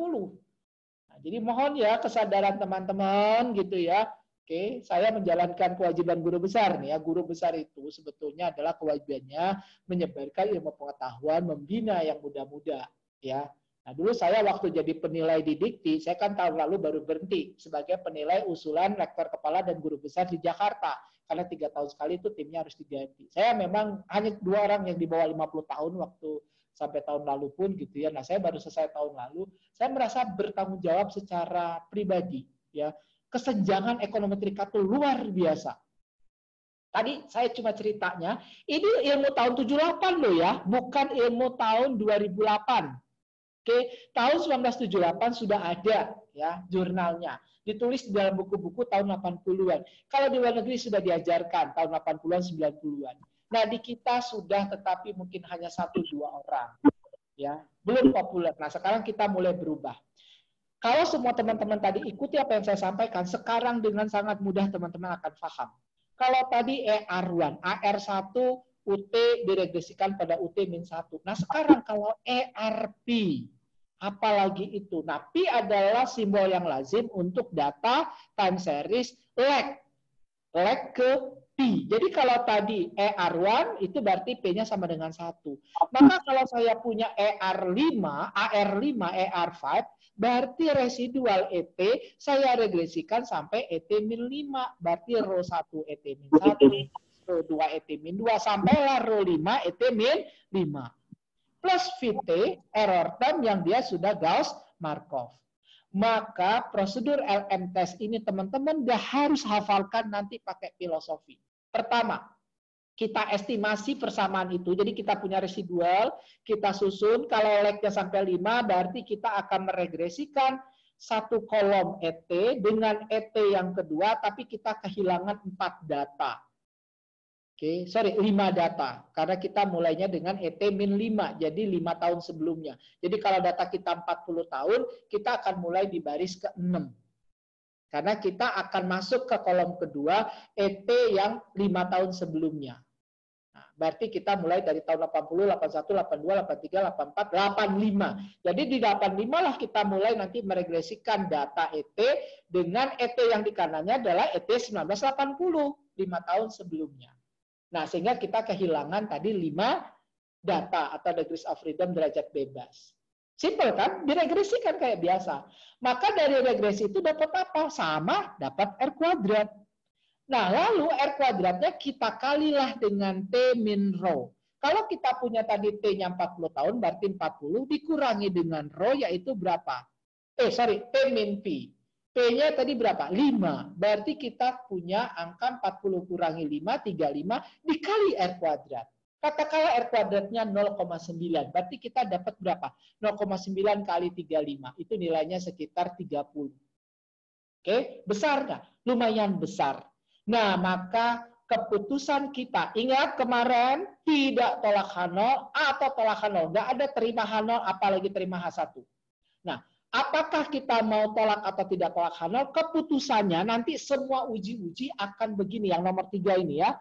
Nah, jadi mohon ya kesadaran teman-teman gitu ya. Oke, saya menjalankan kewajiban guru besar nih ya. Guru besar itu sebetulnya adalah kewajibannya menyebarkan ilmu pengetahuan, membina yang muda-muda ya. Nah, dulu saya waktu jadi penilai di Dikti, saya kan tahun lalu baru berhenti sebagai penilai usulan rektor kepala dan guru besar di Jakarta. Karena 3 tahun sekali itu timnya harus diganti. Saya memang hanya 2 orang yang di bawah 50 tahun waktu sampai tahun lalu pun gitu ya. Nah, saya baru selesai tahun lalu, saya merasa bertanggung jawab secara pribadi ya. Kesenjangan ekonometrika itu luar biasa. Tadi saya cuma ceritanya, ini ilmu tahun 78 loh ya, bukan ilmu tahun 2008. Oke, tahun 1978 sudah ada ya jurnalnya. Ditulis di dalam buku-buku tahun 80-an. Kalau di luar negeri sudah diajarkan tahun 80-an, 90-an. Nah, di kita sudah tetapi mungkin hanya 1-2 orang. Ya, belum populer. Nah, sekarang kita mulai berubah. Kalau semua teman-teman tadi ikuti apa yang saya sampaikan, sekarang dengan sangat mudah teman-teman akan paham. Kalau tadi ER1, AR1, UT diregresikan pada UT-1. Nah sekarang kalau ERP, apalagi itu? Nah, P adalah simbol yang lazim untuk data time series lag. Lag ke P. Jadi kalau tadi ER1 itu berarti P-nya sama dengan 1. Maka kalau saya punya ER5, AR5, ER5, berarti residual ET saya regresikan sampai ET-5. Berarti row 1 ET-1, row 2 ET-2, sampailah row 5 ET-5. Plus VT, error term yang dia sudah Gauss-Markov. Maka prosedur LM test ini teman-teman udah harus hafalkan nanti pakai filosofi. Pertama, kita estimasi persamaan itu. Jadi kita punya residual, kita susun. Kalau lagnya sampai 5, berarti kita akan meregresikan satu kolom ET dengan ET yang kedua, tapi kita kehilangan 4 data. Oke, 5 data. Karena kita mulainya dengan ET-5, jadi 5 tahun sebelumnya. Jadi kalau data kita 40 tahun, kita akan mulai di baris ke-6. Karena kita akan masuk ke kolom kedua, ET yang 5 tahun sebelumnya. Nah, berarti kita mulai dari tahun 80, 81, 82, 83, 84, 85. Jadi di 85 lah kita mulai nanti meregresikan data ET dengan ET yang di kanannya adalah ET 1980, 5 tahun sebelumnya. Nah, sehingga kita kehilangan tadi 5 data atau degrees of freedom derajat bebas. Simple kan? Diregresikan kayak biasa. Maka dari regresi itu dapat apa? Sama, dapat R kuadrat. Nah, lalu R kuadratnya kita kalilah dengan T min rho. Kalau kita punya tadi T-nya 40 tahun, berarti 40, dikurangi dengan rho, yaitu berapa? T min P. P-nya tadi berapa? 5. Berarti kita punya angka 40 kurangi 5, 35, dikali R kuadrat. Katakanlah R kuadratnya 0,9. Berarti kita dapat berapa? 0,9 kali 35. Itu nilainya sekitar 30. Oke, besar nggak? Lumayan besar. Nah, maka keputusan kita, ingat kemarin tidak tolak H0 atau tolak H0. Nggak ada terima H0, apalagi terima H1. Nah, apakah kita mau tolak atau tidak tolak H0? Keputusannya nanti semua uji-uji akan begini. Yang nomor 3 ini ya.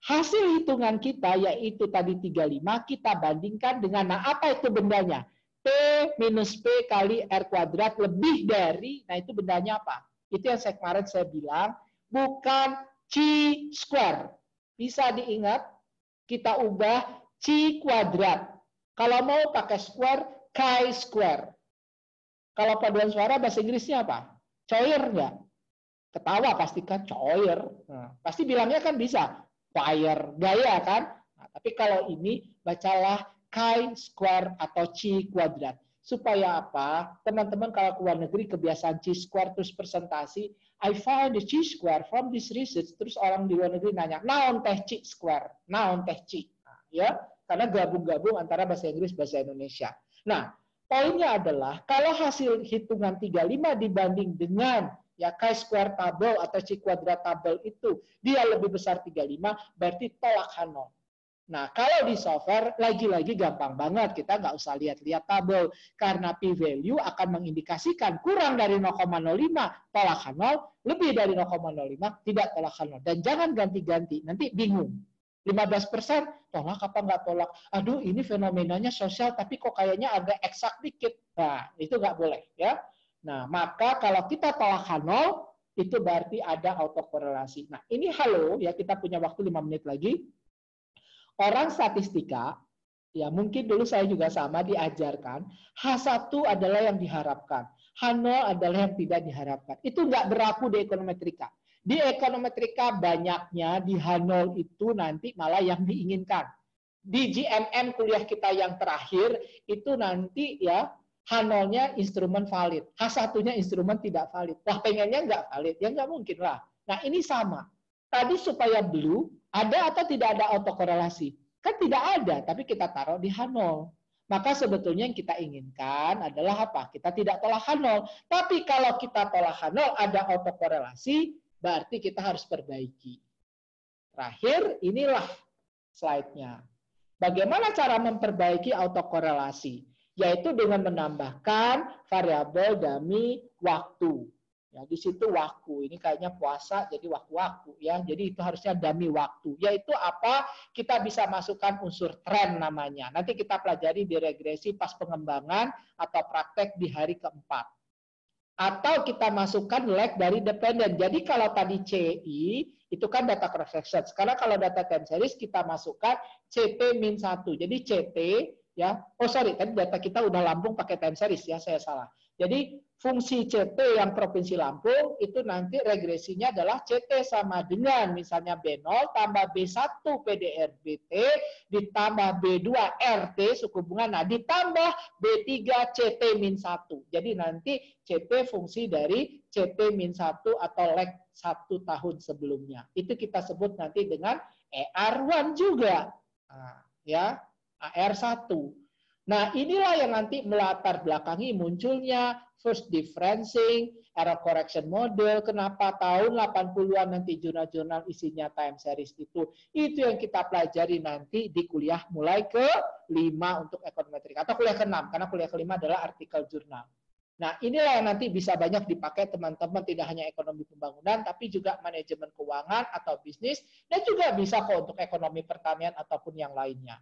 Hasil hitungan kita yaitu tadi 35 kita bandingkan dengan apa itu bendanya? P minus P kali R kuadrat lebih dari, nah itu bendanya apa? Itu yang kemarin saya bilang, bukan Chi square. Bisa diingat, kita ubah Chi kuadrat. Kalau mau pakai square, Chi square. Kalau paduan suara bahasa Inggrisnya apa? Coir nggak? Ketawa pastikan coir. Nah, pasti bilangnya kan bisa. Choir, gaya kan? Nah, tapi kalau ini bacalah chi square atau chi kuadrat. Supaya apa? Teman-teman kalau ke luar negeri kebiasaan chi square terus presentasi, I found the chi square from this research. Terus orang di luar negeri nanya, naon teh chi square? Naon teh chi? Nah, ya, karena gabung-gabung antara bahasa Inggris bahasa Indonesia. Nah, poinnya adalah kalau hasil hitungan 35 dibanding dengan ya chi-square table atau chi-kuadrat table itu dia lebih besar 35, berarti tolak H0. Nah, kalau di software, lagi-lagi gampang banget. Kita nggak usah lihat-lihat tabel. Karena p-value akan mengindikasikan kurang dari 0,05 tolak H0, lebih dari 0,05 tidak tolak H0. Dan jangan ganti-ganti, nanti bingung. 15% tolak apa nggak tolak? Aduh, ini fenomenanya sosial, tapi kok kayaknya agak eksak dikit. Nah, itu nggak boleh. Ya. Nah, maka kalau kita tolak H0, itu berarti ada autokorelasi. Nah, ini halo, ya kita punya waktu 5 menit lagi. Orang statistika, ya mungkin dulu saya juga sama diajarkan, H1 adalah yang diharapkan, H0 adalah yang tidak diharapkan. Itu nggak berlaku di ekonometrika. Di ekonometrika banyaknya di H0 itu nanti malah yang diinginkan. Di GMM kuliah kita yang terakhir, itu nanti ya H0-nya instrumen valid, H1-nya instrumen tidak valid. Wah pengennya nggak valid, ya nggak mungkin lah. Nah ini sama. Tadi supaya blue, ada atau tidak ada autokorelasi? Kan tidak ada, tapi kita taruh di H0. Maka sebetulnya yang kita inginkan adalah apa? Kita tidak tolak H0. Tapi kalau kita tolak H0 ada autokorelasi, berarti kita harus perbaiki. Terakhir, inilah slide-nya. Bagaimana cara memperbaiki autokorelasi? Yaitu dengan menambahkan variabel dummy waktu. Ya, di situ waktu, ini kayaknya puasa jadi waktu-waktu ya. Jadi itu harusnya dummy waktu. Yaitu apa? Kita bisa masukkan unsur tren namanya. Nanti kita pelajari di regresi pas pengembangan atau praktek di hari keempat. Atau kita masukkan lag dari dependent. Jadi kalau tadi CI itu kan data cross-section. Sekarang kalau data time series kita masukkan CT-1. Jadi CT ya. Oh sorry, tadi data kita udah Lampung pakai time series ya, saya salah. Jadi fungsi CT yang Provinsi Lampung itu nanti regresinya adalah CT sama dengan misalnya B0 tambah B1 PDRBT ditambah B2 RT suku bunga, nah ditambah B3 CT-1. Jadi nanti CT fungsi dari CT-1 atau lag 1 tahun sebelumnya. Itu kita sebut nanti dengan ER1 juga. Nah, ya, AR1. Nah, inilah yang nanti melatar belakangi munculnya first differencing, error correction model, kenapa tahun 80-an nanti jurnal-jurnal isinya time series itu. Itu yang kita pelajari nanti di kuliah mulai ke-5 untuk ekonometrik, atau kuliah ke-6, karena kuliah ke-5 adalah artikel jurnal. Nah, inilah yang nanti bisa banyak dipakai teman-teman, tidak hanya ekonomi pembangunan, tapi juga manajemen keuangan atau bisnis, dan juga bisa kok untuk ekonomi pertanian ataupun yang lainnya.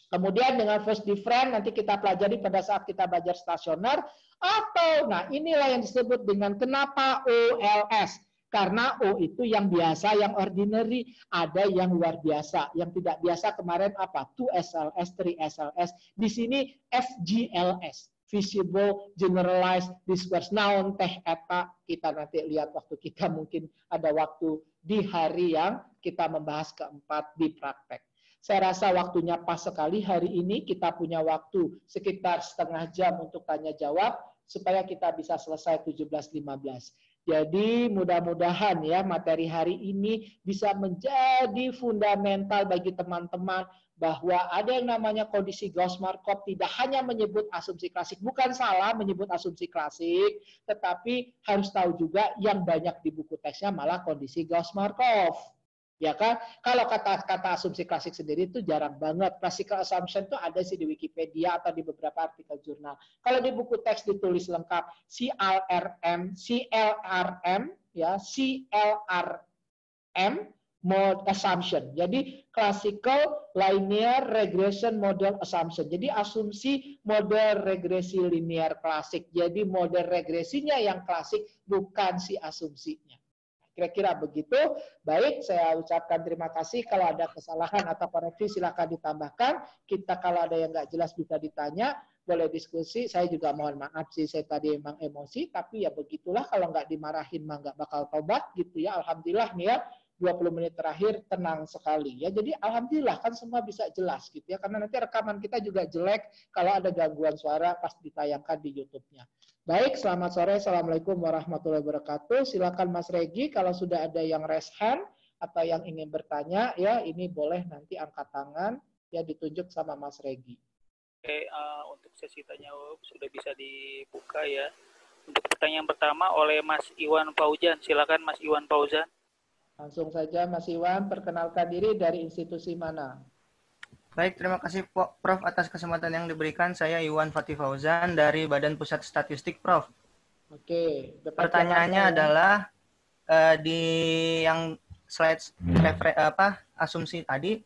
Kemudian dengan first difference nanti kita pelajari pada saat kita belajar stasioner atau nah inilah yang disebut dengan kenapa OLS. Karena O itu yang biasa, yang ordinary, ada yang luar biasa. Yang tidak biasa kemarin apa? 2SLS, 3SLS. Di sini FGLS. Visible, generalized, dispersed, noun, teh, eta. Kita nanti lihat waktu kita mungkin ada waktu di hari yang kita membahas keempat di praktek. Saya rasa waktunya pas sekali hari ini, kita punya waktu sekitar setengah jam untuk tanya jawab supaya kita bisa selesai 17.15. Jadi mudah-mudahan ya materi hari ini bisa menjadi fundamental bagi teman-teman bahwa ada yang namanya kondisi Gauss-Markov, tidak hanya menyebut asumsi klasik, bukan salah menyebut asumsi klasik, tetapi harus tahu juga yang banyak di buku teksnya malah kondisi Gauss-Markov. Ya kan? Kalau kata-kata asumsi klasik sendiri itu jarang banget. Classical assumption itu ada sih di Wikipedia atau di beberapa artikel jurnal. Kalau di buku teks ditulis lengkap CLRM, ya, CLRM mode assumption. Jadi classical linear regression model assumption. Jadi asumsi model regresi linear klasik. Jadi model regresinya yang klasik, bukan si asumsinya. Kira-kira begitu. Baik, saya ucapkan terima kasih. Kalau ada kesalahan atau koreksi silakan ditambahkan. Kita kalau ada yang nggak jelas bisa ditanya, boleh diskusi. Saya juga mohon maaf sih, saya tadi emang emosi, tapi ya begitulah kalau nggak dimarahin mah nggak bakal tobat gitu ya. Alhamdulillah nih ya, 20 menit terakhir tenang sekali ya. Jadi alhamdulillah kan semua bisa jelas gitu ya. Karena nanti rekaman kita juga jelek kalau ada gangguan suara pas ditayangkan di YouTube-nya. Baik, selamat sore. Assalamualaikum warahmatullahi wabarakatuh. Silakan Mas Regi kalau sudah ada yang raise hand atau yang ingin bertanya ya, ini boleh nanti angkat tangan ya, ditunjuk sama Mas Regi. Oke, untuk sesi tanya jawab sudah bisa dibuka ya. Untuk pertanyaan pertama oleh Mas Iwan Fauzan. Silakan Mas Iwan Fauzan. Langsung saja Mas Iwan, perkenalkan diri dari institusi mana? Baik, terima kasih Prof atas kesempatan yang diberikan. Saya Iwan Fatih Fauzan dari Badan Pusat Statistik, Prof. Oke. Pertanyaannya adalah di yang slide asumsi tadi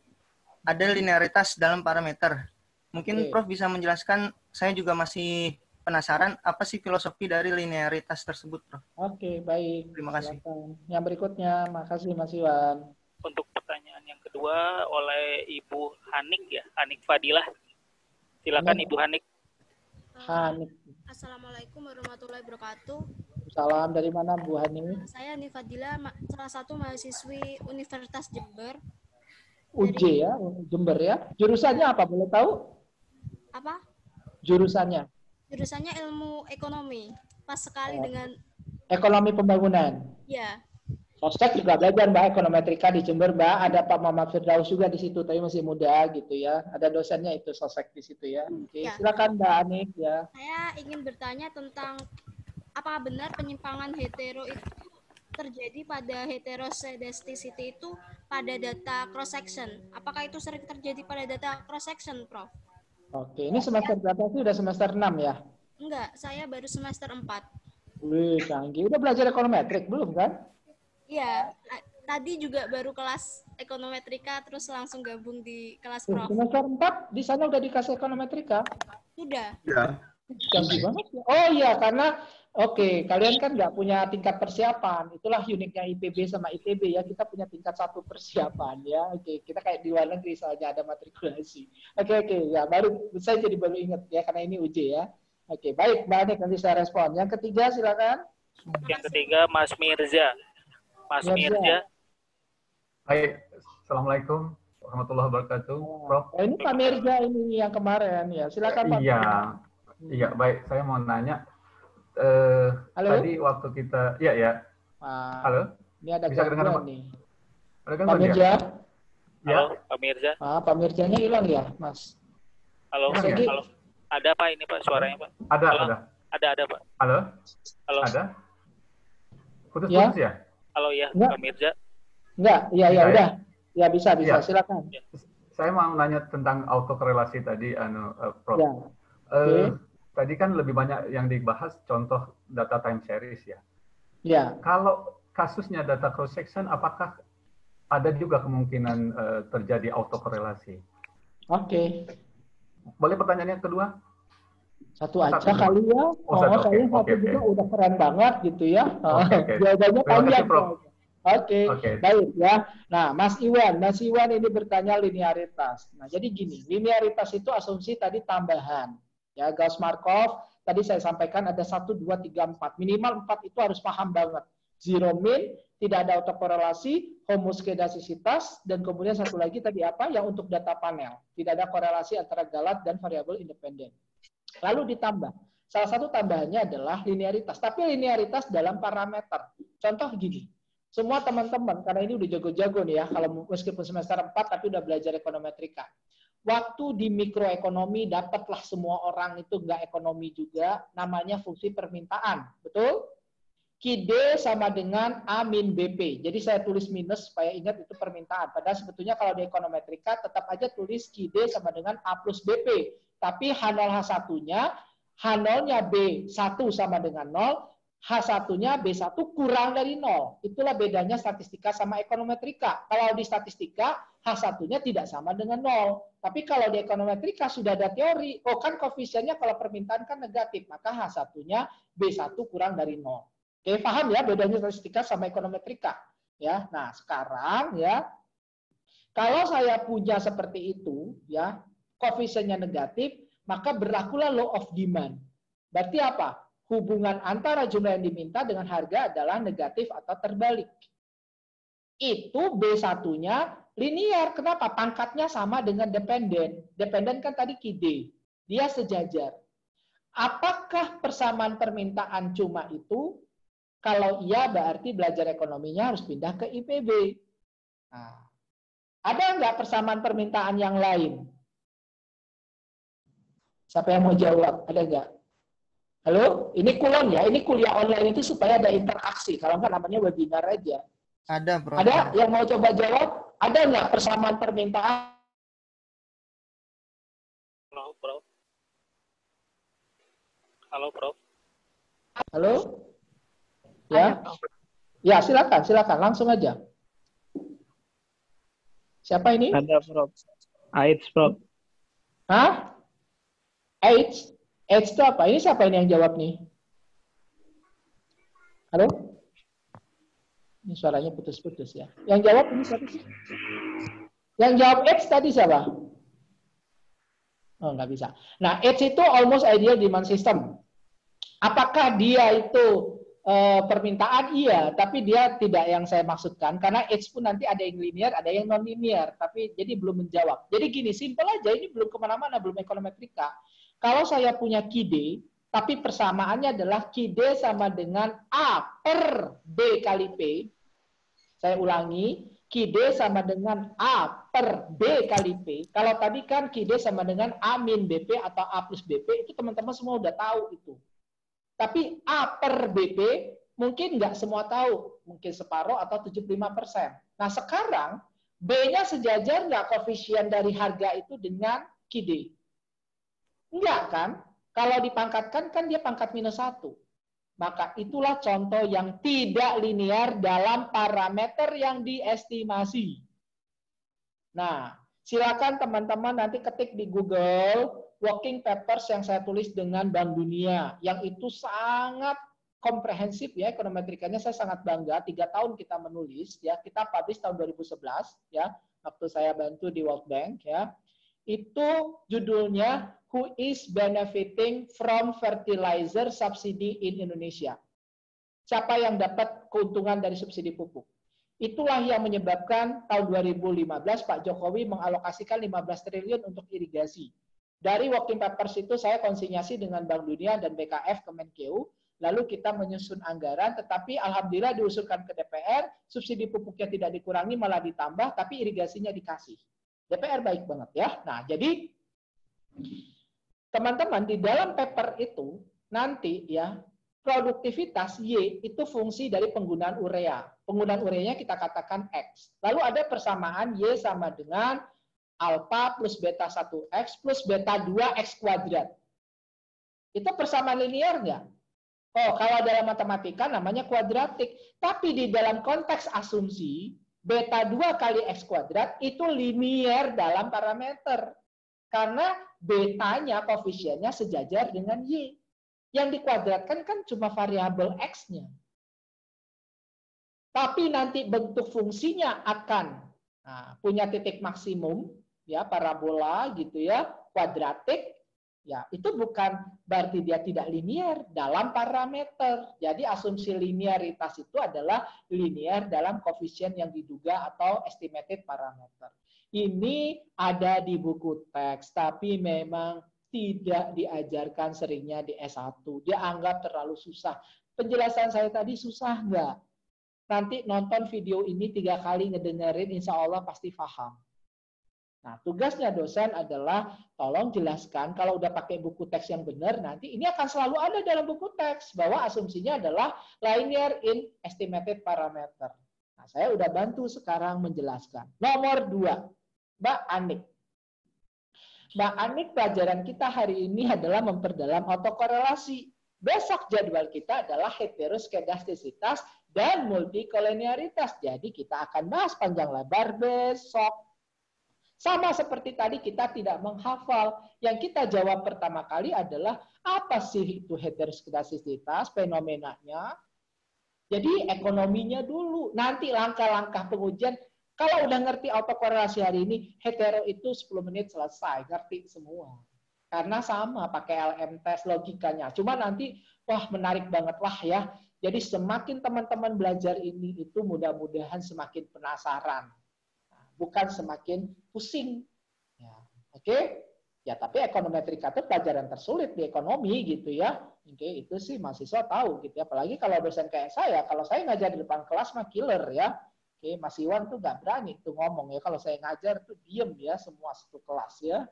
ada linearitas dalam parameter. Mungkin Prof bisa menjelaskan, saya juga masih penasaran apa sih filosofi dari linearitas tersebut, Prof. Oke, baik. Terima kasih. Silakan. Yang berikutnya, makasih Mas Iwan. Untuk pertanyaan yang kedua oleh Ibu Hanik ya, Hanik Fadilah. Silakan Ibu Hanik. Hanik. Assalamualaikum warahmatullahi wabarakatuh. Salam dari mana Bu Hanik? Saya Hanik Fadilah, salah satu mahasiswi Universitas Jember. UJ ya, Jember ya. Jurusannya apa? Boleh tahu? Apa? Jurusannya? Jurusannya ilmu ekonomi. Pas sekali dengan ekonomi pembangunan. Ya. Sostek juga belajar Mbak ekonometrika di Jember Mbak. Ada Pak Muhammad Firdaus juga di situ, tapi masih muda gitu ya. Ada dosennya itu Sostek di situ ya. Oke, silakan Mbak Anik ya. Saya ingin bertanya tentang apakah benar penyimpangan hetero itu terjadi pada heterosedasticity itu pada data cross section. Apakah itu sering terjadi pada data cross section, Prof? Oke, ini semester berapa sih? Udah semester 6 ya? Enggak, saya baru semester 4. Wih, canggih. Udah belajar ekonometrik belum kan? Iya, tadi juga baru kelas ekonometrika terus langsung gabung di kelas Prof. Semester 4 di sana udah dikasih ekonometrika? Sudah. Ya. Canggih banget ya. Oh iya, karena kalian kan nggak punya tingkat persiapan. Itulah uniknya IPB sama ITB ya. Kita punya tingkat 1 persiapan ya. Kita kayak di luar negeri soalnya ada matrikulasi. Ya baru saya jadi baru ingat ya karena ini UJ ya. Baik, Mbak Anik nanti saya respon. Yang ketiga silakan. Yang ketiga Mas Mirza. Mas Mirza. Baik, Assalamualaikum warahmatullahi wabarakatuh, Prof. Ini Pak Mirza ini yang kemarin ya. Silakan Pak. Iya, baik. Saya mau nanya. Halo? Tadi waktu kita, ya. Halo. Ini ada bisa kedengar nih. Pak Mirza. Ya. Halo, Pak Mirza. Pak Mirzanya hilang ya, Mas? Halo, halo. Ada Pak ini Pak suaranya Pak? Ada, halo? ada. Ada Pak. Halo? Halo. Ada? Putus-putus ya? Halo ya, Enggak. Pak Mirza. Enggak, iya udah. Ya bisa, ya. Silakan. Saya mau nanya tentang autokorelasi tadi, Prof. Ya. Tadi kan lebih banyak yang dibahas contoh data time series ya. Ya. Kalau kasusnya data cross section, apakah ada juga kemungkinan terjadi autokorelasi? Oke. Boleh pertanyaan yang kedua? Satu aja kali ya. Satu juga udah keren banget gitu ya. Jawabannya panjang. Baik ya. Nah, Mas Iwan ini bertanya linearitas. Nah, jadi gini, linearitas itu asumsi tadi tambahan. Ya, Gauss-Markov tadi saya sampaikan ada 1, 2, 3, 4. Minimal 4 itu harus paham banget. Zero mean, tidak ada autokorelasi, homoskedastisitas, dan kemudian satu lagi tadi apa? Yang untuk data panel. Tidak ada korelasi antara galat dan variabel independen. Lalu ditambah. Salah satu tambahannya adalah linearitas. Tapi linearitas dalam parameter. Contoh gini. Semua teman-teman, karena ini udah jago-jago nih ya, kalau meskipun semester 4 tapi udah belajar ekonometrika. Waktu di mikroekonomi dapatlah semua orang itu nggak ekonomi juga, namanya fungsi permintaan. Betul? QD sama dengan A min BP. Jadi saya tulis minus supaya ingat itu permintaan. Padahal sebetulnya kalau di ekonometrika tetap aja tulis QD sama dengan A plus BP. Tapi H0 H1-nya, H0-nya B1 sama dengan 0, H1-nya B1 kurang dari 0. Itulah bedanya statistika sama ekonometrika. Kalau di statistika, H1-nya tidak sama dengan 0. Tapi kalau di ekonometrika sudah ada teori, kan koefisiennya kalau permintaan kan negatif, maka H1-nya B1 kurang dari 0. Oke, paham ya bedanya statistika sama ekonometrika? Ya. Nah, sekarang ya, kalau saya punya seperti itu, ya, koefisiennya negatif, maka berlakulah law of demand. Berarti apa? Hubungan antara jumlah yang diminta dengan harga adalah negatif atau terbalik. Itu B1-nya linear. Kenapa? Pangkatnya sama dengan dependen. Dependen kan tadi QD. Dia sejajar. Apakah persamaan permintaan cuma itu? Kalau iya berarti belajar ekonominya harus pindah ke IPB. Nah, ada nggak persamaan permintaan yang lain? Siapa yang mau jawab? Ada nggak? Halo, ini Kulon ya. Ini kuliah online itu supaya ada interaksi. Kalau nggak namanya webinar aja. Ada, Prof. Ada yang mau coba jawab? Ada nggak persamaan permintaan? Halo, Prof. Halo, Prof. Halo? Ya? Ya, silakan. Langsung aja. Siapa ini? Ada, Prof. AIDS, Prof. Hah? AIDS? AIDS itu apa? Ini siapa ini yang jawab nih? Halo? Ini suaranya putus-putus ya. Yang jawab ini siapa sih? Yang jawab AIDS tadi siapa? Oh, nggak bisa. Nah, AIDS itu almost ideal demand system. Apakah dia itu permintaan? Iya, tapi dia tidak yang saya maksudkan. Karena AIDS pun nanti ada yang linear, ada yang non-linear. Tapi jadi belum menjawab. Jadi gini, simpel aja. Ini belum kemana-mana, belum ekonometrika. Kalau saya punya KD, tapi persamaannya adalah KD sama dengan A per B kali P. Saya ulangi, KD sama dengan A per B kali P. Kalau tadi kan KD sama dengan A min BP atau A plus BP, itu teman-teman semua udah tahu itu. Tapi A per BP mungkin nggak semua tahu. Mungkin separuh atau 75%. Nah sekarang, B-nya sejajar nggak koefisien dari harga itu dengan KD? Enggak kan? Kalau dipangkatkan kan dia pangkat -1. Maka itulah contoh yang tidak linear dalam parameter yang diestimasi. Nah, silakan teman-teman nanti ketik di Google working papers yang saya tulis dengan Bank Dunia. Yang itu sangat komprehensif ya, ekonometrikanya saya sangat bangga. 3 tahun kita menulis ya, kita publish tahun 2011 ya, waktu saya bantu di World Bank ya. Itu judulnya Who is benefiting from fertilizer subsidy in Indonesia? Siapa yang dapat keuntungan dari subsidi pupuk? Itulah yang menyebabkan tahun 2015 Pak Jokowi mengalokasikan 15 triliun untuk irigasi. Dari working papers itu saya konsinyasi dengan Bank Dunia dan BKF Kemenkeu, lalu kita menyusun anggaran, tetapi alhamdulillah diusulkan ke DPR, subsidi pupuknya tidak dikurangi malah ditambah, tapi irigasinya dikasih. DPR baik banget ya. Nah, jadi teman-teman di dalam paper itu nanti ya produktivitas Y itu fungsi dari penggunaan urea. Penggunaan ureanya kita katakan X. Lalu ada persamaan Y sama dengan alfa plus beta 1X plus beta 2X kuadrat. Itu persamaan linear nggak? Oh, kalau dalam matematika namanya kuadratik. Tapi di dalam konteks asumsi, beta 2 kali X kuadrat itu linear dalam parameter. Karena betanya, koefisiennya sejajar dengan Y. Yang dikuadratkan kan cuma variabel X-nya. Tapi nanti bentuk fungsinya akan punya titik maksimum, ya parabola gitu ya, kuadratik. Ya, itu bukan berarti dia tidak linear dalam parameter. Jadi asumsi linearitas itu adalah linear dalam koefisien yang diduga atau estimated parameter. Ini ada di buku teks, tapi memang tidak diajarkan seringnya di S1. Dia anggap terlalu susah. Penjelasan saya tadi susah nggak? Nanti nonton video ini 3 kali ngedengerin, insya Allah pasti paham. Nah, tugasnya dosen adalah tolong jelaskan, kalau udah pakai buku teks yang benar, nanti ini akan selalu ada dalam buku teks, bahwa asumsinya adalah linear in estimated parameter. Nah, saya udah bantu sekarang menjelaskan. Nomor 2. Mbak Anik. Mbak Anik, pelajaran kita hari ini adalah memperdalam autokorelasi. Besok jadwal kita adalah heteroskedastisitas dan multikolonialitas. Jadi kita akan bahas panjang lebar besok. Sama seperti tadi kita tidak menghafal. Yang kita jawab pertama kali adalah apa sih itu heteroskedastisitas, fenomenanya. Jadi ekonominya dulu. Nanti langkah-langkah pengujian. Kalau udah ngerti autokorelasi hari ini, hetero itu 10 menit selesai, ngerti semua. Karena sama, pakai LM test logikanya. Cuma nanti, wah menarik banget lah ya. Jadi semakin teman-teman belajar ini, itu mudah-mudahan semakin penasaran. Bukan semakin pusing. Ya, oke? Ya, tapi ekonometrika itu pelajaran tersulit di ekonomi gitu ya. Oke, itu sih mahasiswa tahu gitu ya. Apalagi kalau dosen kayak saya, kalau saya ngajar di depan kelas mah killer ya. Oke, Mas Iwan tuh nggak berani tuh ngomong ya. Kalau saya ngajar tuh diem ya semua satu kelas ya.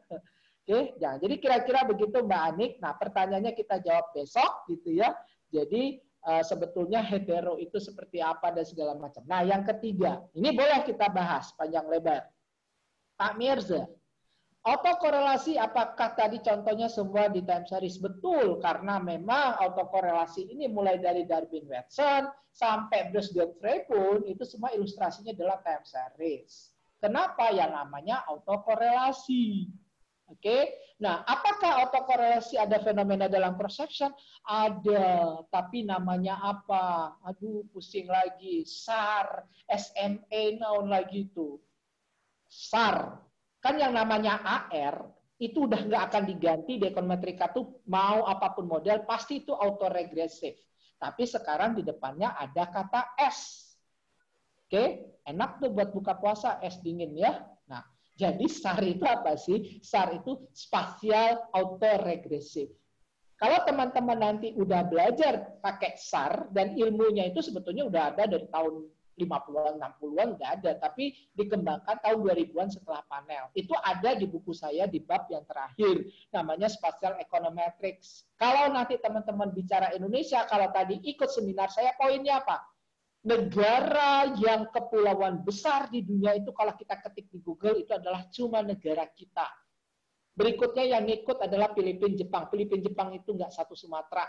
Oke, ya. Jadi kira-kira begitu Mbak Anik. Nah, pertanyaannya kita jawab besok gitu ya. Jadi sebetulnya hetero itu seperti apa dan segala macam. Nah, yang ketiga, ini boleh kita bahas panjang lebar. Pak Mirza, autokorelasi apakah tadi contohnya semua di time series? Betul, karena memang autokorelasi ini mulai dari Darwin-Watson sampai Bruce Godfrey pun itu semua ilustrasinya adalah time series. Kenapa? Yang namanya autokorelasi. Oke, nah apakah autokorelasi ada fenomena dalam cross section? Ada, tapi namanya apa? Aduh, pusing lagi. SAR, SMA, naon lagi itu. SAR. Kan yang namanya AR itu udah nggak akan diganti di ekonometrika tuh mau apapun model pasti itu autoregresif. Tapi sekarang di depannya ada kata S. Oke, enak tuh buat buka puasa es dingin ya. Nah, jadi SAR itu apa sih? SAR itu spasial autoregresif. Kalau teman-teman nanti udah belajar pakai SAR dan ilmunya itu sebetulnya udah ada dari tahun 50-an, 60-an udah ada, tapi dikembangkan tahun 2000-an setelah panel. Itu ada di buku saya di bab yang terakhir, namanya Spatial Econometrics. Kalau nanti teman-teman bicara Indonesia, kalau tadi ikut seminar saya, poinnya apa? Negara yang kepulauan besar di dunia itu kalau kita ketik di Google itu adalah cuma negara kita. Berikutnya yang ikut adalah Filipina, Jepang. Filipina, Jepang itu nggak satu Sumatera.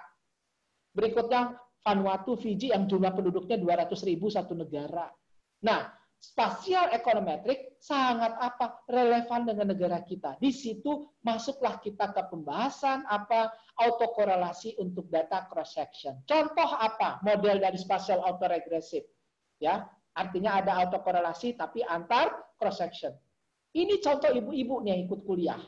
Berikutnya Vanuatu, Fiji yang jumlah penduduknya 200.000 satu negara. Nah, spatial econometric sangat relevan dengan negara kita. Di situ masuklah kita ke pembahasan autokorelasi untuk data cross section. Contoh apa? Model dari spatial autoregressive. Ya, artinya ada autokorelasi tapi antar cross section. Ini contoh ibu-ibu nih yang ikut kuliah.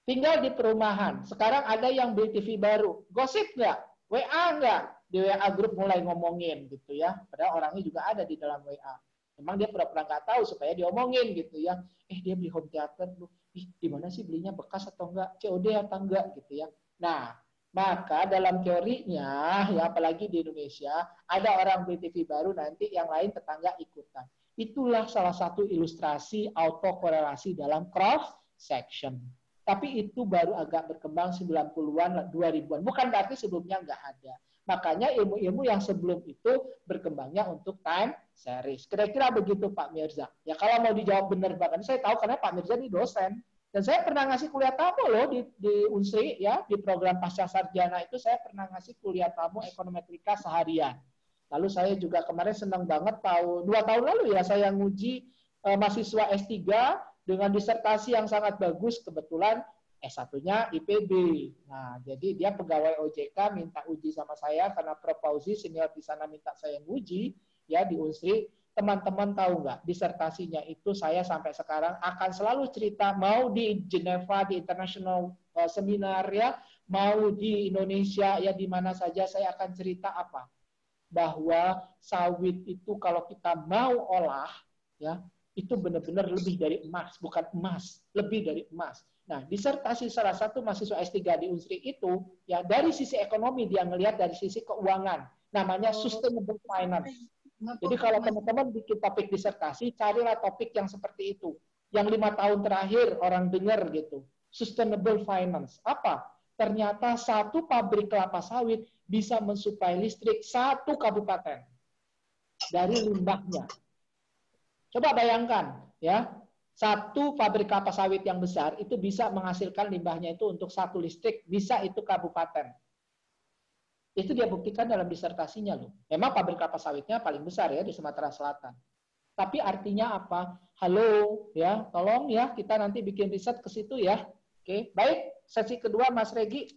Tinggal di perumahan. Sekarang ada yang beli TV baru. Gosip nggak? WA nggak? Di WA grup mulai ngomongin gitu ya. Padahal orangnya juga ada di dalam WA. Memang dia pura-pura nggak tahu supaya diomongin gitu ya. Dia beli home theater lu. Di mana sih belinya, bekas atau enggak? COD atau enggak gitu ya. Nah, maka dalam teorinya ya apalagi di Indonesia ada orang beli TV baru nanti yang lain tetangga ikutan. Itulah salah satu ilustrasi autokorelasi dalam cross section. Tapi itu baru agak berkembang 90-an, 2000-an. Bukan berarti sebelumnya nggak ada. Makanya ilmu-ilmu yang sebelum itu berkembangnya untuk time series. Kira-kira begitu Pak Mirza. Ya kalau mau dijawab benar bahkan saya tahu karena Pak Mirza ini dosen. Dan saya pernah ngasih kuliah tamu loh di Unsri ya, di program pasca sarjana itu saya pernah ngasih kuliah tamu ekonometrika seharian. Lalu saya juga kemarin senang banget 2 tahun lalu ya saya nguji mahasiswa S3 dengan disertasi yang sangat bagus, kebetulan S1-nya IPB. Nah, jadi dia pegawai OJK minta uji sama saya karena Prof. Fauzi senior di sana minta saya nguji ya di Unsri. Teman-teman tahu nggak, disertasinya itu saya sampai sekarang akan selalu cerita mau di Geneva di International Seminar ya, mau di Indonesia ya di mana saja saya akan cerita apa? Bahwa sawit itu kalau kita mau olah ya itu benar-benar lebih dari emas, bukan emas, lebih dari emas. Nah, disertasi salah satu mahasiswa S3 di Unsri itu, ya dari sisi ekonomi dia ngelihat dari sisi keuangan, namanya sustainable finance. Jadi kalau teman-teman bikin topik disertasi, carilah topik yang seperti itu. Yang 5 tahun terakhir orang dengar gitu. Sustainable finance. Apa? Ternyata satu pabrik kelapa sawit bisa mensuplai listrik 1 kabupaten dari limbahnya. Coba bayangkan, ya, satu pabrik kelapa sawit yang besar itu bisa menghasilkan limbahnya itu untuk 1 listrik, bisa itu kabupaten. Itu dia buktikan dalam disertasinya loh. Memang pabrik kelapa sawitnya paling besar ya di Sumatera Selatan. Tapi artinya apa? Halo, ya, tolong ya kita nanti bikin riset ke situ ya. Oke, baik. Sesi kedua Mas Regi.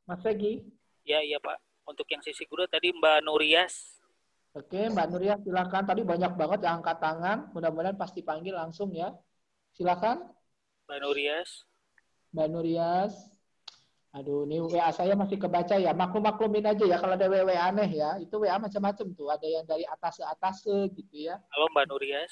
Mas Regi. Iya Pak. Untuk yang sesi kedua tadi Mbak Nurias. Oke, Mbak Nuria silakan. Tadi banyak banget yang angkat tangan. Mudah-mudahan pasti panggil langsung ya. Silakan. Mbak Nurias. Mbak Nurias. Aduh, ini WA saya masih kebaca ya. Maklum-maklumin aja ya kalau ada WA aneh ya. Itu WA macam-macam tuh. Ada yang dari atas gitu ya. Halo Mbak Nurias.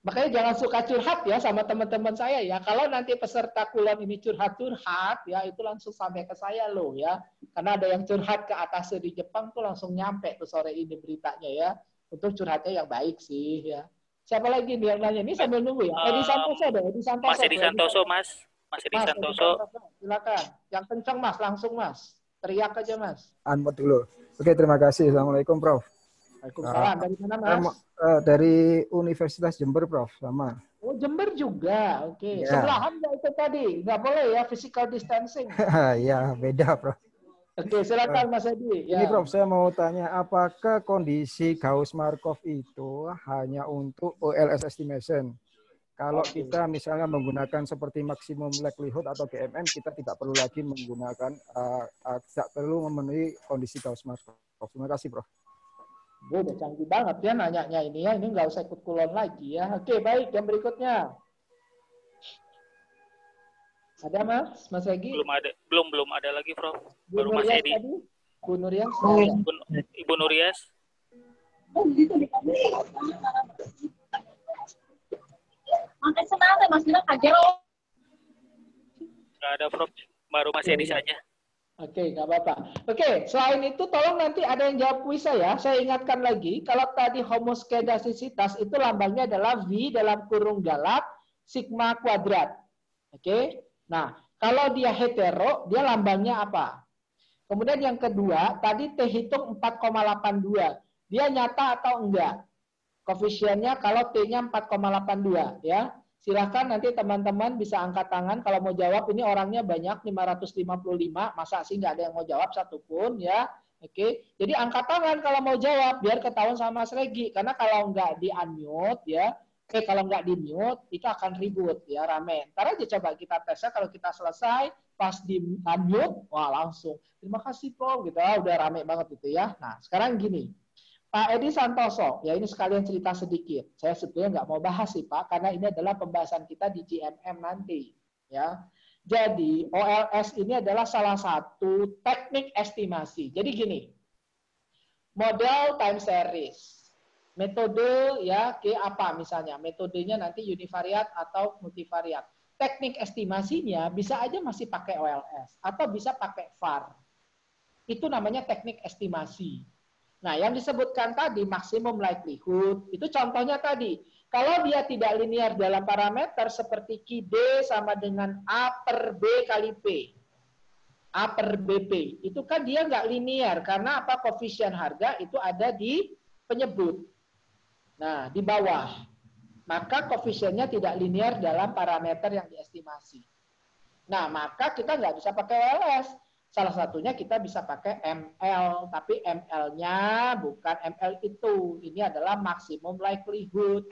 Makanya jangan suka curhat ya sama teman-teman saya ya. Kalau nanti peserta kuliah ini curhat-curhat ya itu langsung sampai ke saya loh ya. Karena ada yang curhat ke atas di Jepang tuh langsung nyampe tuh sore ini beritanya ya. Untuk curhatnya yang baik sih ya. Siapa lagi nih yang nanya? Ini sambil nunggu ya. Edi Santoso deh, Edi Santoso. Mas Edi Santoso, Mas. Mas Edi Mas, Santoso. silakan. Yang kencang Mas, langsung Mas. Teriak aja Mas. Unmute dulu. Oke, terima kasih. Assalamualaikum Prof. Waalaikumsalam. Dari mana Mas? Dari Universitas Jember Prof. Sama. Oh Jember juga. Oke. Ya. Sebelahan nggak itu tadi? Nggak boleh ya physical distancing. Ya, beda Prof. Oke, silakan Mas Edi. Ya. Ini Prof, saya mau tanya, apakah kondisi Gauss-Markov itu hanya untuk OLS estimation? Kalau kita misalnya menggunakan seperti maksimum likelihood atau GMM, kita tidak perlu lagi menggunakan, tidak perlu memenuhi kondisi Gauss-Markov. Terima kasih, Prof. Bu, udah canggih banget ya nanyanya ini ya. Ini nggak usah ikut kulon lagi ya. Oke, baik. Yang berikutnya. Ada Mas? Mas Egi? Belum ada lagi, Prof. Bu Baru Mas Nurias Edi. tadi? Bu Nurias? Ibu Nurias. Nggak ada, Prof. Baru Mas Edi saja. Oke, nggak apa-apa. Oke, selain itu tolong nanti ada yang jawab kuis saya. Saya ingatkan lagi, kalau tadi homoskedastisitas itu lambangnya adalah V dalam kurung galak sigma kuadrat. Oke, nah kalau dia hetero, dia lambangnya apa? Kemudian yang kedua, tadi T hitung 4,82. Dia nyata atau enggak? Koefisiennya kalau T-nya 4,82 ya. Silahkan nanti teman-teman bisa angkat tangan kalau mau jawab. Ini orangnya banyak 555, masa sih nggak ada yang mau jawab satupun ya. Oke, jadi angkat tangan kalau mau jawab biar ketahuan sama Mas Regi. Karena kalau nggak di unmute ya, kalau nggak di mute itu akan ribut ya, rame. Ntar aja coba kita tesnya kalau kita selesai pas di unmute, wah langsung terima kasih Prof gitu, udah rame banget itu ya. Nah sekarang gini. Pak Edi Santoso, ya ini sekalian cerita sedikit. Saya sebetulnya nggak mau bahas sih Pak, karena ini adalah pembahasan kita di GMM nanti. Ya, jadi OLS ini adalah salah satu teknik estimasi. Jadi gini, model time series, metode ya, apa misalnya, metodenya nanti univariat atau multivariat. Teknik estimasinya bisa aja masih pakai OLS atau bisa pakai VAR. Itu namanya teknik estimasi. Nah, yang disebutkan tadi maksimum likelihood, itu contohnya tadi. Kalau dia tidak linear dalam parameter seperti QD sama dengan A per B kali P. A per BP. Itu kan dia nggak linear. Karena apa? Koefisien harga itu ada di penyebut. Nah, di bawah. Maka koefisiennya tidak linear dalam parameter yang diestimasi. Nah, maka kita nggak bisa pakai OLS. Salah satunya kita bisa pakai ML, tapi ML-nya bukan ML itu. Ini adalah maximum likelihood.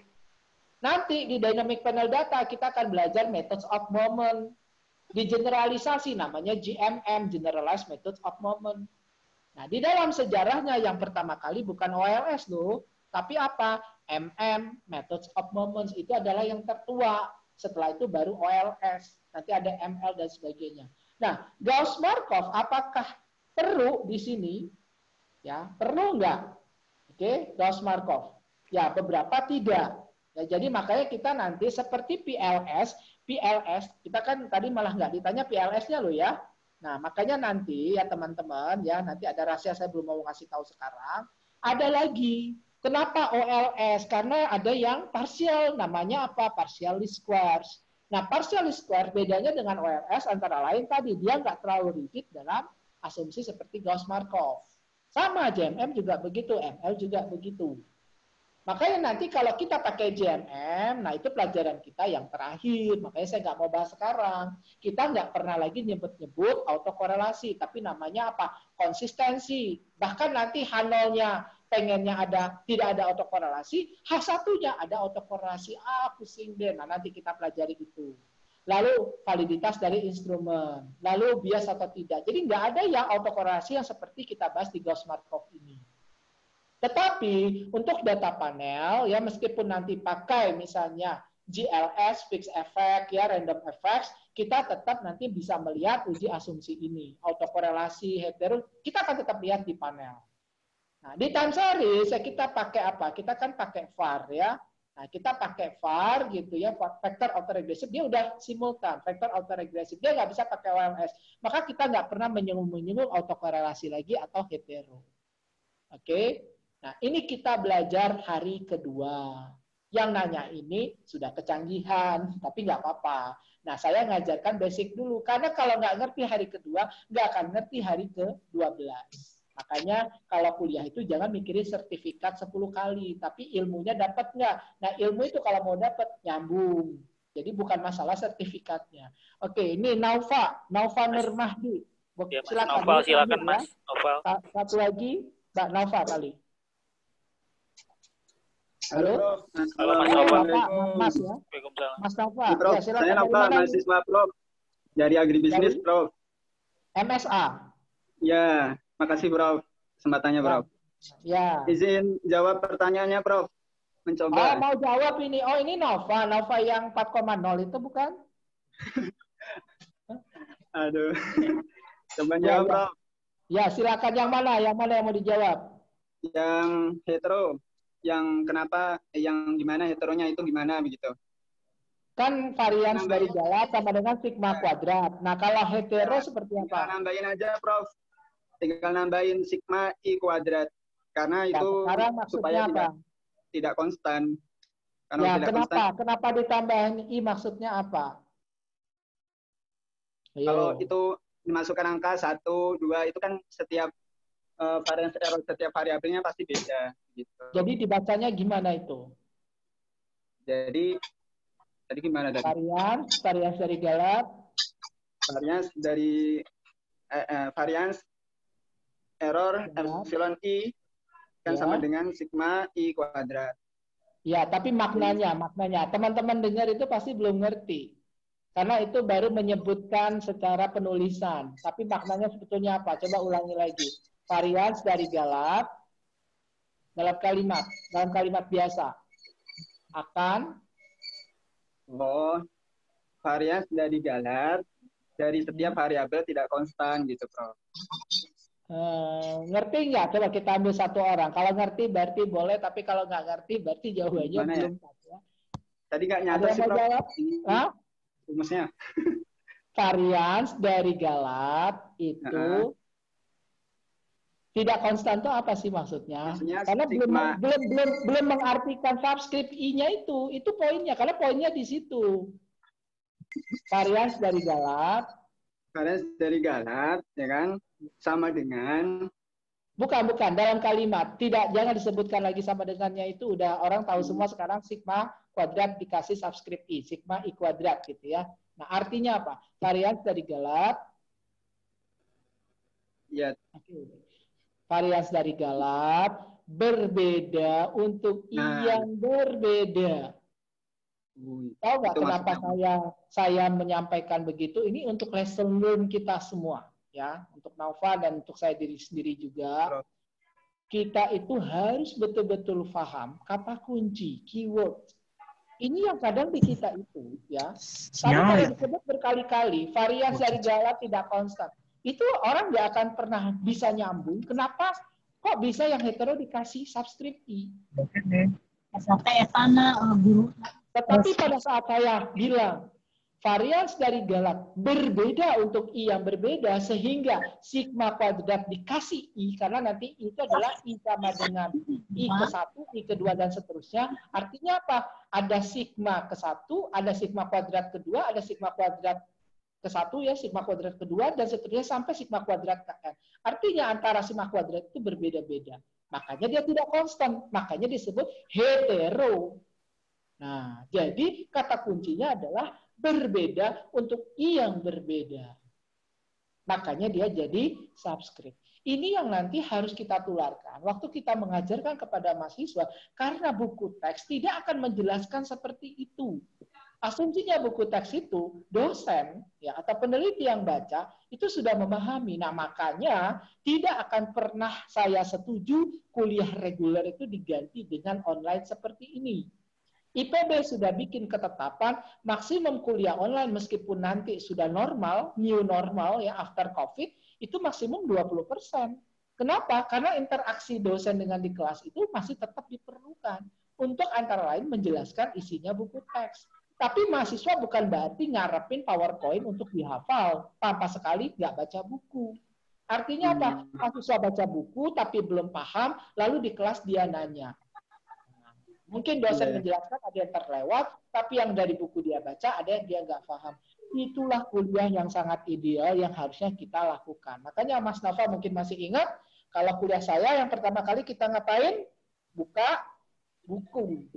Nanti di dynamic panel data kita akan belajar methods of moment. Di generalisasi namanya GMM, generalized methods of moment. Nah, di dalam sejarahnya yang pertama kali bukan OLS loh, tapi apa? MM, methods of moments, itu adalah yang tertua. Setelah itu baru OLS. Nanti ada ML dan sebagainya. Nah, Gauss-Markov apakah perlu di sini? Ya, perlu enggak? Oke, Gauss-Markov. Ya, beberapa tidak. Ya, jadi makanya kita nanti seperti PLS, kita kan tadi malah nggak ditanya PLS-nya loh ya. Nah, makanya nanti ya teman-teman, ya nanti ada rahasia saya belum mau ngasih tahu sekarang. Ada lagi. Kenapa OLS? Karena ada yang partial, namanya apa? Partial least squares. Nah, partial least square bedanya dengan OLS antara lain tadi dia nggak terlalu rigid dalam asumsi seperti Gauss-Markov. Sama GMM juga begitu, ML juga begitu. Makanya nanti kalau kita pakai GMM, nah itu pelajaran kita yang terakhir. Makanya saya nggak mau bahas sekarang. Kita nggak pernah lagi nyebut-nyebut autokorelasi, tapi namanya apa? Konsistensi. Bahkan nanti H0-nya pengennya tidak ada autokorelasi, H1-nya ada autokorelasi. Pusing deh. Nah, nanti kita pelajari itu. Lalu validitas dari instrumen. Lalu bias atau tidak. Jadi nggak ada yang autokorelasi yang seperti kita bahas di Gauss-Markov ini. Tetapi untuk data panel, ya meskipun nanti pakai misalnya GLS, fixed effect, ya random effects, kita tetap nanti bisa melihat uji asumsi ini. Autokorelasi, hetero, kita akan tetap lihat di panel. Nah, di time series kita pakai apa? Kita kan pakai VAR ya. Nah, kita pakai VAR gitu ya, factor autoregressive, dia udah simultan, factor autoregressive, dia nggak bisa pakai OLS. Maka kita nggak pernah menyinggung autokorelasi lagi atau hetero. Oke, nah ini kita belajar hari kedua. Yang nanya ini sudah kecanggihan, tapi nggak apa-apa. Nah, saya ngajarkan basic dulu. Karena kalau nggak ngerti hari kedua, nggak akan ngerti hari ke-12. Makanya kalau kuliah itu jangan mikirin sertifikat 10 kali, tapi ilmunya dapat nggak? Nah, ilmu itu kalau mau dapat, nyambung. Jadi bukan masalah sertifikatnya. Oke, ini Naufa Nurmahdi. Ya, Mas Silakan. Noval, silakan Mas Noval. Satu lagi, Mbak Naufa kali. Halo, Halo Mas Noval. Mas ya. Waalaikumsalam. Mas Naufa. Prof, Ya, silakan. saya Nova, mahasiswa Prof. Dari agribisnis, Prof. MSA. Ya, makasih Prof. Kesempatannya, Prof. Ya. Izin jawab pertanyaannya, Prof. Oh, Mencoba. mau jawab ini. Oh, ini Nova yang 4,0 itu bukan? Aduh. Coba jawab, Prof. Ya, silakan yang mana? Yang mana yang mau dijawab? Yang hetero. Yang kenapa, yang gimana heteronya itu gimana begitu? Kan varians dari galat sama dengan sigma kuadrat. Nah, kalau hetero seperti Tinggal apa? nambahin aja, Prof. Tinggal nambahin sigma I kuadrat. Karena Ya, itu sekarang maksudnya supaya apa? tidak konstan. Karena Ya, tidak kenapa? konstan. Kenapa ditambahin I maksudnya apa? Ayo. Kalau itu dimasukkan angka 1, 2, itu kan setiap variance error setiap variabelnya pasti beda gitu. Jadi dibacanya gimana itu? Jadi tadi gimana tadi? Varians dari galat. Variance dari variance error Ya. epsilon I kan Ya. sama dengan sigma I kuadrat. Ya, tapi maknanya. Teman-teman dengar itu pasti belum ngerti. Karena itu baru menyebutkan secara penulisan. Tapi maknanya sebetulnya apa? Coba ulangi lagi. Varians dari galat dalam kalimat biasa. Akan Variance dari galat dari setiap variabel tidak konstan gitu, Prof. Ngerti nggak? Coba kita ambil satu orang. Kalau ngerti berarti boleh, tapi kalau nggak ngerti berarti jawabannya Gimana ya? belum pas ya. Tadi nggak nyata Ada yang sih, mau Prof. jawab? Hah? Rumusnya. Varians dari galat itu tidak konstan itu apa sih maksudnya? Maksudnya Karena sigma. belum mengartikan subscript I-nya itu poinnya, karena poinnya di situ. Varians dari galat. Variance dari galat, ya kan, sama dengan Bukan dalam kalimat. Jangan disebutkan lagi sama dengannya itu udah orang tahu semua sekarang sigma kuadrat dikasih subscript I, sigma I kuadrat gitu ya. Nah, artinya apa? Varians dari galat. ya Varians dari galat berbeda untuk I yang berbeda. Tahu nggak itu kenapa maksudnya. saya menyampaikan begitu? Ini untuk lesson learn kita semua, ya, untuk Nova dan untuk saya diri sendiri juga. Kita itu harus betul-betul paham kata kunci, keyword. Ini yang kadang di kita itu, ya. Tapi kalau disebut berkali-kali, varians dari galat tidak konstan. Itu orang nggak akan pernah bisa nyambung. Kenapa? Kok bisa yang hetero dikasih subscript I? Tetapi pada saat saya bilang varians dari galat berbeda untuk I yang berbeda sehingga sigma kuadrat dikasih I karena nanti itu adalah I sama dengan I ke-1, I ke-2 dan seterusnya. Artinya apa? Ada sigma ke-1, ada sigma kuadrat ke-2, ada sigma kuadrat ke-1 ya, sigma kuadrat ke-2 dan seterusnya sampai sigma kuadrat ke-n. Artinya antara sigma kuadrat itu berbeda-beda. Makanya dia tidak konstan, makanya disebut hetero. Nah, jadi kata kuncinya adalah berbeda untuk I yang berbeda. Makanya dia jadi subscript. Ini yang nanti harus kita tularkan. Waktu kita mengajarkan kepada mahasiswa, karena buku teks tidak akan menjelaskan seperti itu. Asumsinya buku teks itu, dosen ya atau peneliti yang baca, itu sudah memahami. Nah, makanya tidak akan pernah saya setuju kuliah reguler itu diganti dengan online seperti ini. IPB sudah bikin ketetapan maksimum kuliah online meskipun nanti sudah normal, new normal ya after COVID, itu maksimum 20%. Kenapa? Karena interaksi dosen dengan di kelas itu masih tetap diperlukan untuk antara lain menjelaskan isinya buku teks. Tapi mahasiswa bukan berarti ngarepin PowerPoint untuk dihafal, tanpa sekali nggak baca buku. Artinya apa? Mahasiswa baca buku tapi belum paham, lalu di kelas dia nanya. Mungkin dosen Iya. menjelaskan ada yang terlewat, tapi yang dari buku dia baca ada yang dia nggak paham. Itulah kuliah yang sangat ideal yang harusnya kita lakukan. Makanya Mas Nafa mungkin masih ingat, kalau kuliah saya yang pertama kali kita ngapain? Buka buku.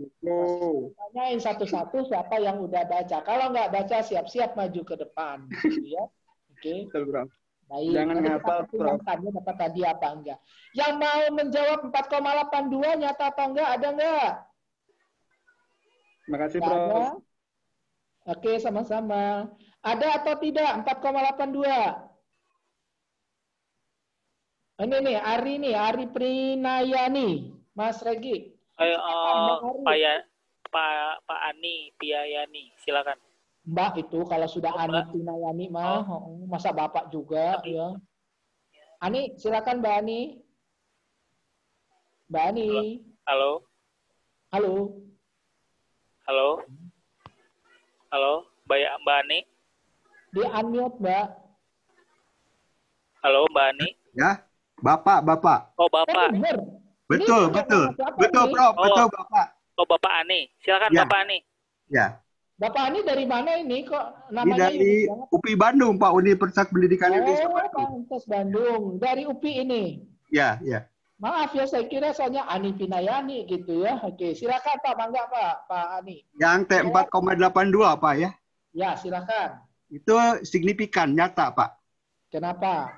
Tanyain satu-satu siapa yang udah baca. Kalau nggak baca, siap-siap maju ke depan. Gitu ya. Oke. Betul, Bro. Baik. Jangan Nanti kita ngapal, Prof. pertimbangkan ya, dapat tadi apa enggak. Yang mau menjawab 4,82 nyata atau enggak? Ada enggak? Makasih, Nggak Prof. ada? Oke, sama-sama. Ada atau tidak 4,82? Ini nih, Ari Prinayani. Mas Regi. Pak Ani Piayani, silakan. Mbak itu kalau sudah Ani Prinayani mah, masa Bapak juga ya. Ani, silakan Mbak Ani. Mbak Ani. Halo. Halo. Halo. Halo, Mbak Ani. Di unmute, Mbak. Halo, Mbak Ani. Ya, Bapak. Oh, Bapak. Bener. Betul, Prof. Betul, Bapak. Oh, Bapak Ani. Silakan Ya. Bapak Ani. Ya. Bapak Ani dari mana ini kok Ini namanya dari unik banget? UPI Bandung, Pak, Universitas Pendidikan Indonesia Bandung. Pantes Bandung. Dari UPI ini. Ya. Maaf ya, saya kira soalnya Ani Pinayani gitu ya. Oke, silakan Pak, mangga Pak Ani. Yang T4,82, Pak ya. Ya, silakan. Itu signifikan, nyata, Pak. Kenapa?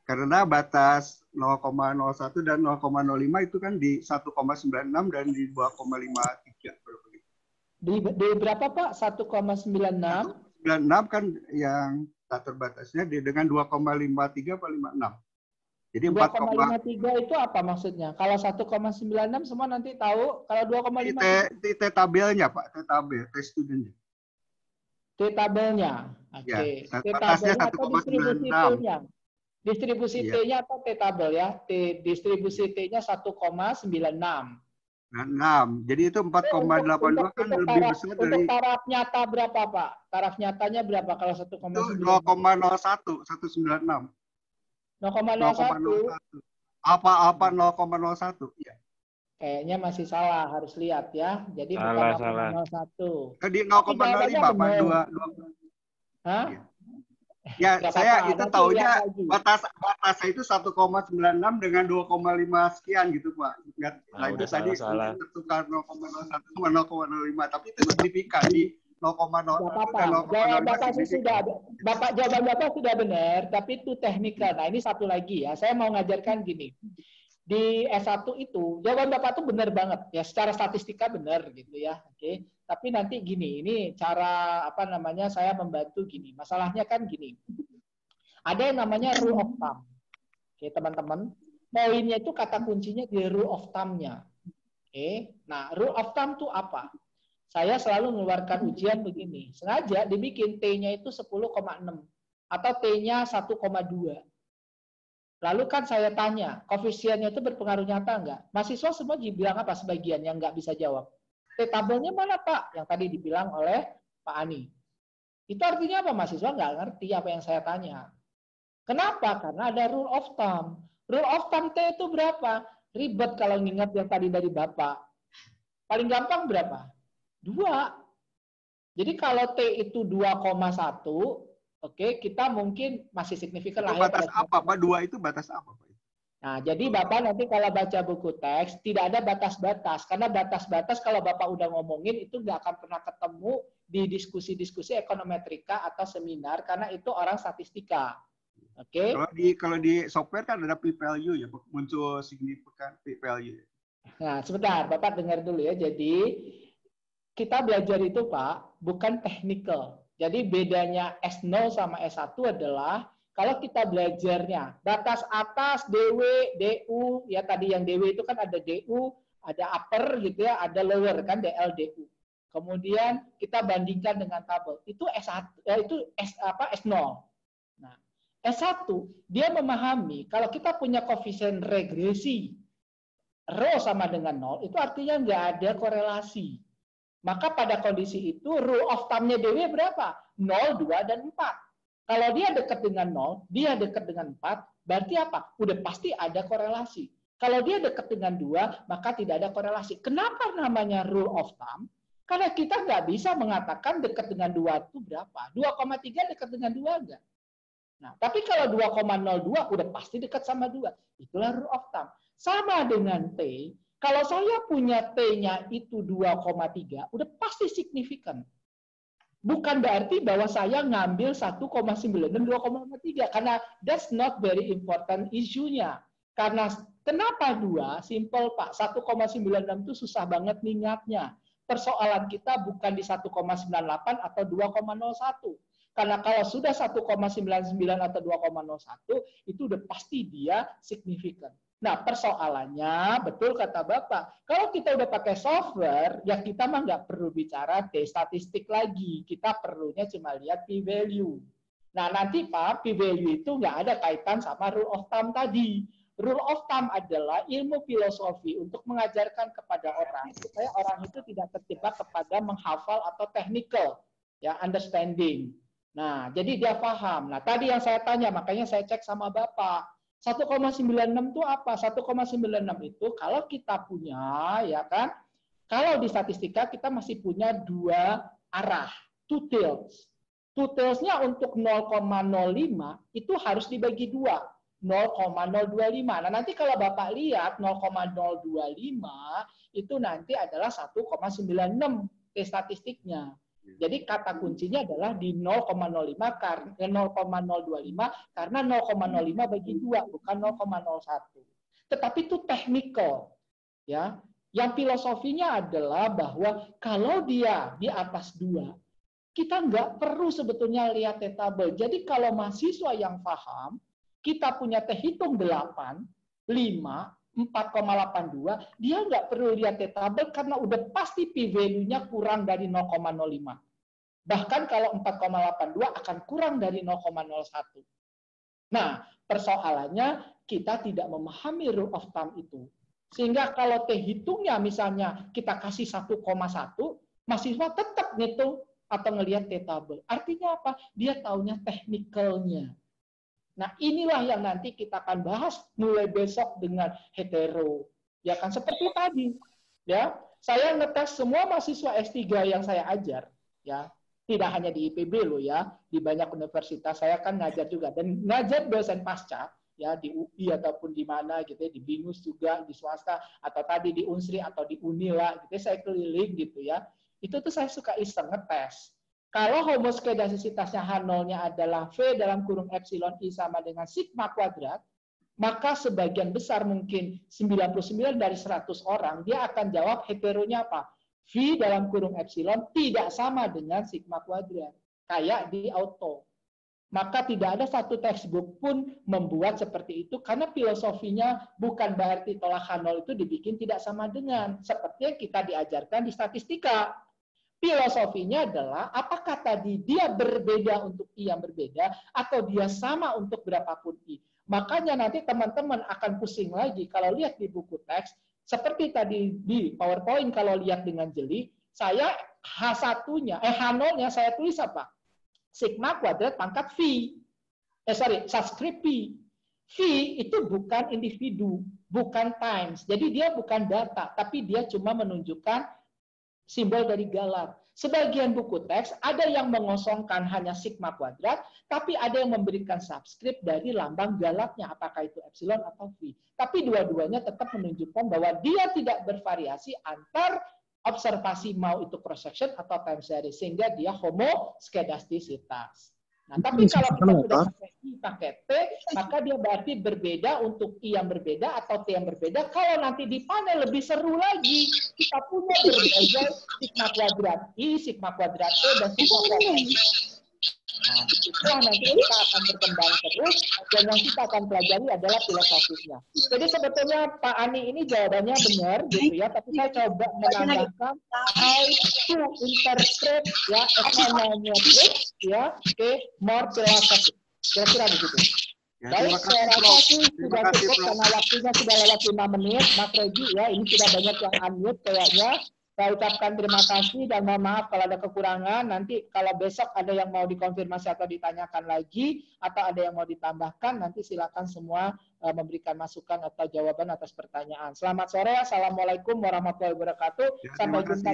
Karena batas 0,01 dan 0,05 itu kan di 1,96 dan di 2,53. Di berapa Pak? 1,96? 96 kan yang tak terbatasnya dengan 2,53 atau 56. Jadi 2,53 itu apa maksudnya? Kalau 1,96 semua nanti tahu. Kalau 2,5 T tabelnya, Pak. T tabel, T studentnya. T tabelnya. Oke. Ya, T batasnya tabelnya atau distribusi 1,96. T-nya? Distribusi Iya. T-nya atau T tabel ya? Distribusi T-nya 1,96. 6. Jadi itu 4,82 kan lebih besar dari Untuk taraf nyata berapa Pak? Taraf nyatanya berapa kalau 1,96? 0,01, 196. 0,01. Apa 0,01? Ya. Kayaknya masih salah, harus lihat ya. Jadi Salah. bukan 0,01. Di 0,05, Pak. 2. Hah? Ya, Nggak saya apa-apa, itu nanti taunya lihat lagi. batasnya itu 1,96 dengan 2,5 sekian gitu, Pak. Nah, itu udah tadi salah. tertukar 0,01 sama 0,05, tapi itu signifikan di 0,01 Nggak apa-apa. dan Jawaban 0,05 Bapak sih signifikan. sudah, jawaban Bapak sudah benar, tapi itu teknikal. Nah, ini satu lagi ya. Saya mau ngajarkan gini. Di S1 itu, jawaban Bapak tuh benar banget. Ya, secara statistika benar gitu ya. Oke. Tapi nanti gini, ini cara saya membantu gini. Masalahnya kan gini. Ada yang namanya rule of thumb. Oke, teman-teman. Poinnya itu kata kuncinya di rule of thumb-nya. Oke. Nah, rule of thumb itu apa? Saya selalu mengeluarkan ujian begini. Sengaja dibikin T-nya itu 10,6 atau T-nya 1,2. Lalu kan saya tanya, koefisiennya itu berpengaruh nyata enggak? Mahasiswa semua bilang apa sebagian yang nggak bisa jawab? Tabelnya mana Pak? Yang tadi dibilang oleh Pak Ani. Itu artinya apa? Mahasiswa nggak ngerti apa yang saya tanya. Kenapa? Karena ada rule of thumb. Rule of thumb T itu berapa? Ribet kalau ngingat yang tadi dari Bapak. Paling gampang berapa? 2. Jadi kalau T itu 2,1, oke, kita mungkin masih signifikan Itu lah. batas apa, Pak? 2 itu batas apa, Pak? Nah, jadi Bapak nanti kalau baca buku teks, tidak ada batas-batas. Karena batas-batas kalau Bapak udah ngomongin, itu nggak akan pernah ketemu di diskusi-diskusi ekonometrika atau seminar, karena itu orang statistika. Oke? Kalau di software kan ada p-value ya, muncul signifikan p-value. Nah, sebentar, Bapak dengar dulu ya. Jadi, kita belajar itu, Pak, bukan technical. Jadi, bedanya S0 sama S1 adalah kalau kita belajarnya batas atas DW, DU, ya tadi yang DW itu kan ada DU, ada upper gitu ya, ada lower kan DL, DU. Kemudian kita bandingkan dengan tabel. Itu S1, itu S0. Nah, S1 dia memahami kalau kita punya koefisien regresi rho sama dengan 0, itu artinya nggak ada korelasi. Maka pada kondisi itu rule of thumb-nya DW berapa? 0, 2, dan 4. Kalau dia dekat dengan 0, dia dekat dengan 4, berarti apa? Udah pasti ada korelasi. Kalau dia dekat dengan 2, maka tidak ada korelasi. Kenapa namanya rule of thumb? Karena kita nggak bisa mengatakan dekat dengan 2 itu berapa. 2,3 dekat dengan 2 enggak? Nah, tapi kalau 2,02 udah pasti dekat sama 2. Itulah rule of thumb. Sama dengan T, kalau saya punya T-nya itu 2,3, udah pasti signifikan. Bukan berarti bahwa saya ngambil 1,9 dan 2,3, karena that's not very important issue-nya. Karena kenapa 2? Simple, Pak. 1,96 itu susah banget ingatnya. Persoalan kita bukan di 1,98 atau 2,01. Karena kalau sudah 1,99 atau 2,01, itu udah pasti dia signifikan. Nah, persoalannya, betul kata Bapak, kalau kita udah pakai software, ya kita mah nggak perlu bicara statistik lagi. Kita perlunya cuma lihat p-value. Nah, nanti Pak, p-value itu nggak ada kaitan sama rule of thumb tadi. Rule of thumb adalah ilmu filosofi untuk mengajarkan kepada orang supaya orang itu tidak terjebak kepada menghafal atau technical, ya, understanding. Nah, jadi dia paham. Nah, tadi yang saya tanya, makanya saya cek sama Bapak. 1,96 itu apa? 1,96 itu kalau kita punya, ya kan, kalau di statistika kita masih punya 2 arah, two tails. Two tails-nya untuk 0,05 itu harus dibagi 2. 0,025. Nah, nanti kalau Bapak lihat 0,025 itu nanti adalah 1,96 statistiknya. Jadi kata kuncinya adalah di 0,05 karena 0,025 karena 0,05 bagi 2 bukan 0,01. Tetapi itu technical, ya. Yang filosofinya adalah bahwa kalau dia di atas 2, kita nggak perlu sebetulnya lihat tabel. Jadi kalau mahasiswa yang paham, kita punya T hitung 8, 5, 4,82, dia nggak perlu lihat tabel karena udah pasti p-value-nya kurang dari 0,05. Bahkan kalau 4,82 akan kurang dari 0,01. Nah, persoalannya kita tidak memahami rule of thumb itu. Sehingga kalau T hitungnya misalnya kita kasih 1,1, mahasiswa tetap ngitung atau ngelihat tabel. Artinya apa? Dia taunya technical-nya. Nah, inilah yang nanti kita akan bahas mulai besok dengan hetero. Ya kan seperti tadi. Ya, saya ngetes semua mahasiswa S3 yang saya ajar, ya. Tidak hanya di IPB loh ya, di banyak universitas saya kan ngajar juga dan ngajar dosen pasca ya di UI ataupun di mana gitu ya, di BINUS juga, di swasta atau tadi di Unsri atau di Unila gitu. Saya keliling gitu ya. Itu tuh saya suka iseng ngetes. Kalau homoskedasisitasnya H0-nya adalah V dalam kurung epsilon I sama dengan sigma kuadrat, maka sebagian besar mungkin 99 dari 100 orang, dia akan jawab heteronya apa? V dalam kurung epsilon tidak sama dengan sigma kuadrat. Kayak di auto. Maka tidak ada satu textbook pun membuat seperti itu, karena filosofinya bukan berarti tolak H0 itu dibikin tidak sama dengan. Seperti yang kita diajarkan di statistika. Filosofinya adalah apakah tadi dia berbeda untuk I yang berbeda atau dia sama untuk berapapun I. Makanya nanti teman-teman akan pusing lagi kalau lihat di buku teks seperti tadi di PowerPoint kalau lihat dengan jeli, saya H1-nya H0-nya saya tulis apa? Sigma kuadrat pangkat V. Subscript P. V itu bukan individu, bukan times. Jadi dia bukan data, tapi dia cuma menunjukkan simbol dari galat. Sebagian buku teks ada yang mengosongkan hanya sigma kuadrat, tapi ada yang memberikan subscript dari lambang galatnya, apakah itu epsilon atau V. Tapi dua-duanya tetap menunjukkan bahwa dia tidak bervariasi antar observasi mau itu cross section atau time series, sehingga dia homoskedastisitas. Nah, tapi kalau kita sudah pakai I pakai T, maka dia berarti berbeda untuk I yang berbeda atau T yang berbeda. Kalau nanti di panel lebih seru lagi, kita punya berbagai sigma kuadrat I, sigma kuadrat T, dan sigma kuadrat. Nah, itulah nanti kita akan berkembang terus, dan yang kita akan pelajari adalah filosofinya. Jadi sebetulnya Pak Ani ini jawabannya benar, gitu ya, tapi saya coba menambahkan how to interpret ya econometric ya more philosophy. Kira-kira begitu. Ya, Baik, saya rasa sih sudah cukup karena waktunya sudah lewat 5 menit, Mas Regi ya, ini sudah banyak yang unmute kayaknya. Saya ucapkan terima kasih dan mohon maaf kalau ada kekurangan. Nanti kalau besok ada yang mau dikonfirmasi atau ditanyakan lagi, atau ada yang mau ditambahkan, nanti silakan semua memberikan masukan atau jawaban atas pertanyaan. Selamat sore. Assalamualaikum warahmatullahi wabarakatuh. Sampai jumpa.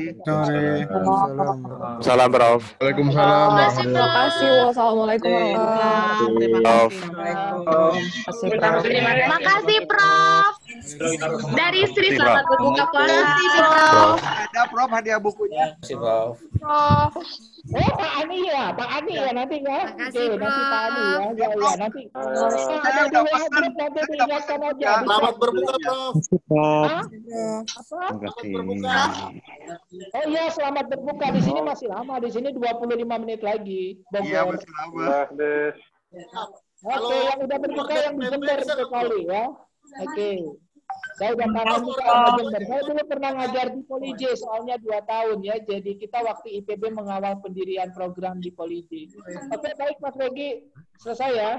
Salam, Prof. Waalaikumsalam. Terima kasih. Wassalamualaikum warahmatullahi wabarakatuh. Terima kasih, Prof. Dari Sri, selamat berbuka puasa. Ada Prof hadiah bukunya. Prof. Pak Ani ya, nanti ya. Oke, nanti Pak Ani ya. Ya, nanti. Ada dua grup nanti diingatkan aja. Selamat berbuka, Prof. Oh iya, selamat berbuka. Di sini masih lama. Di sini 25 menit lagi. Iya, masih lama. Oke, yang udah berbuka yang di Jember sekali ya. Oke. Saya udah kangen juga sama Jember. Saya dulu pernah ngajar di Polij, soalnya 2 tahun ya. Jadi kita waktu IPB mengawal pendirian program di Polij. Oke, baik Mas Regi. Selesai ya.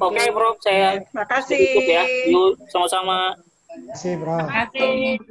Oke, Prof. Saya makasih. Cukup ya. Yuk, sama-sama. Terima kasih, Bro. Terima kasih.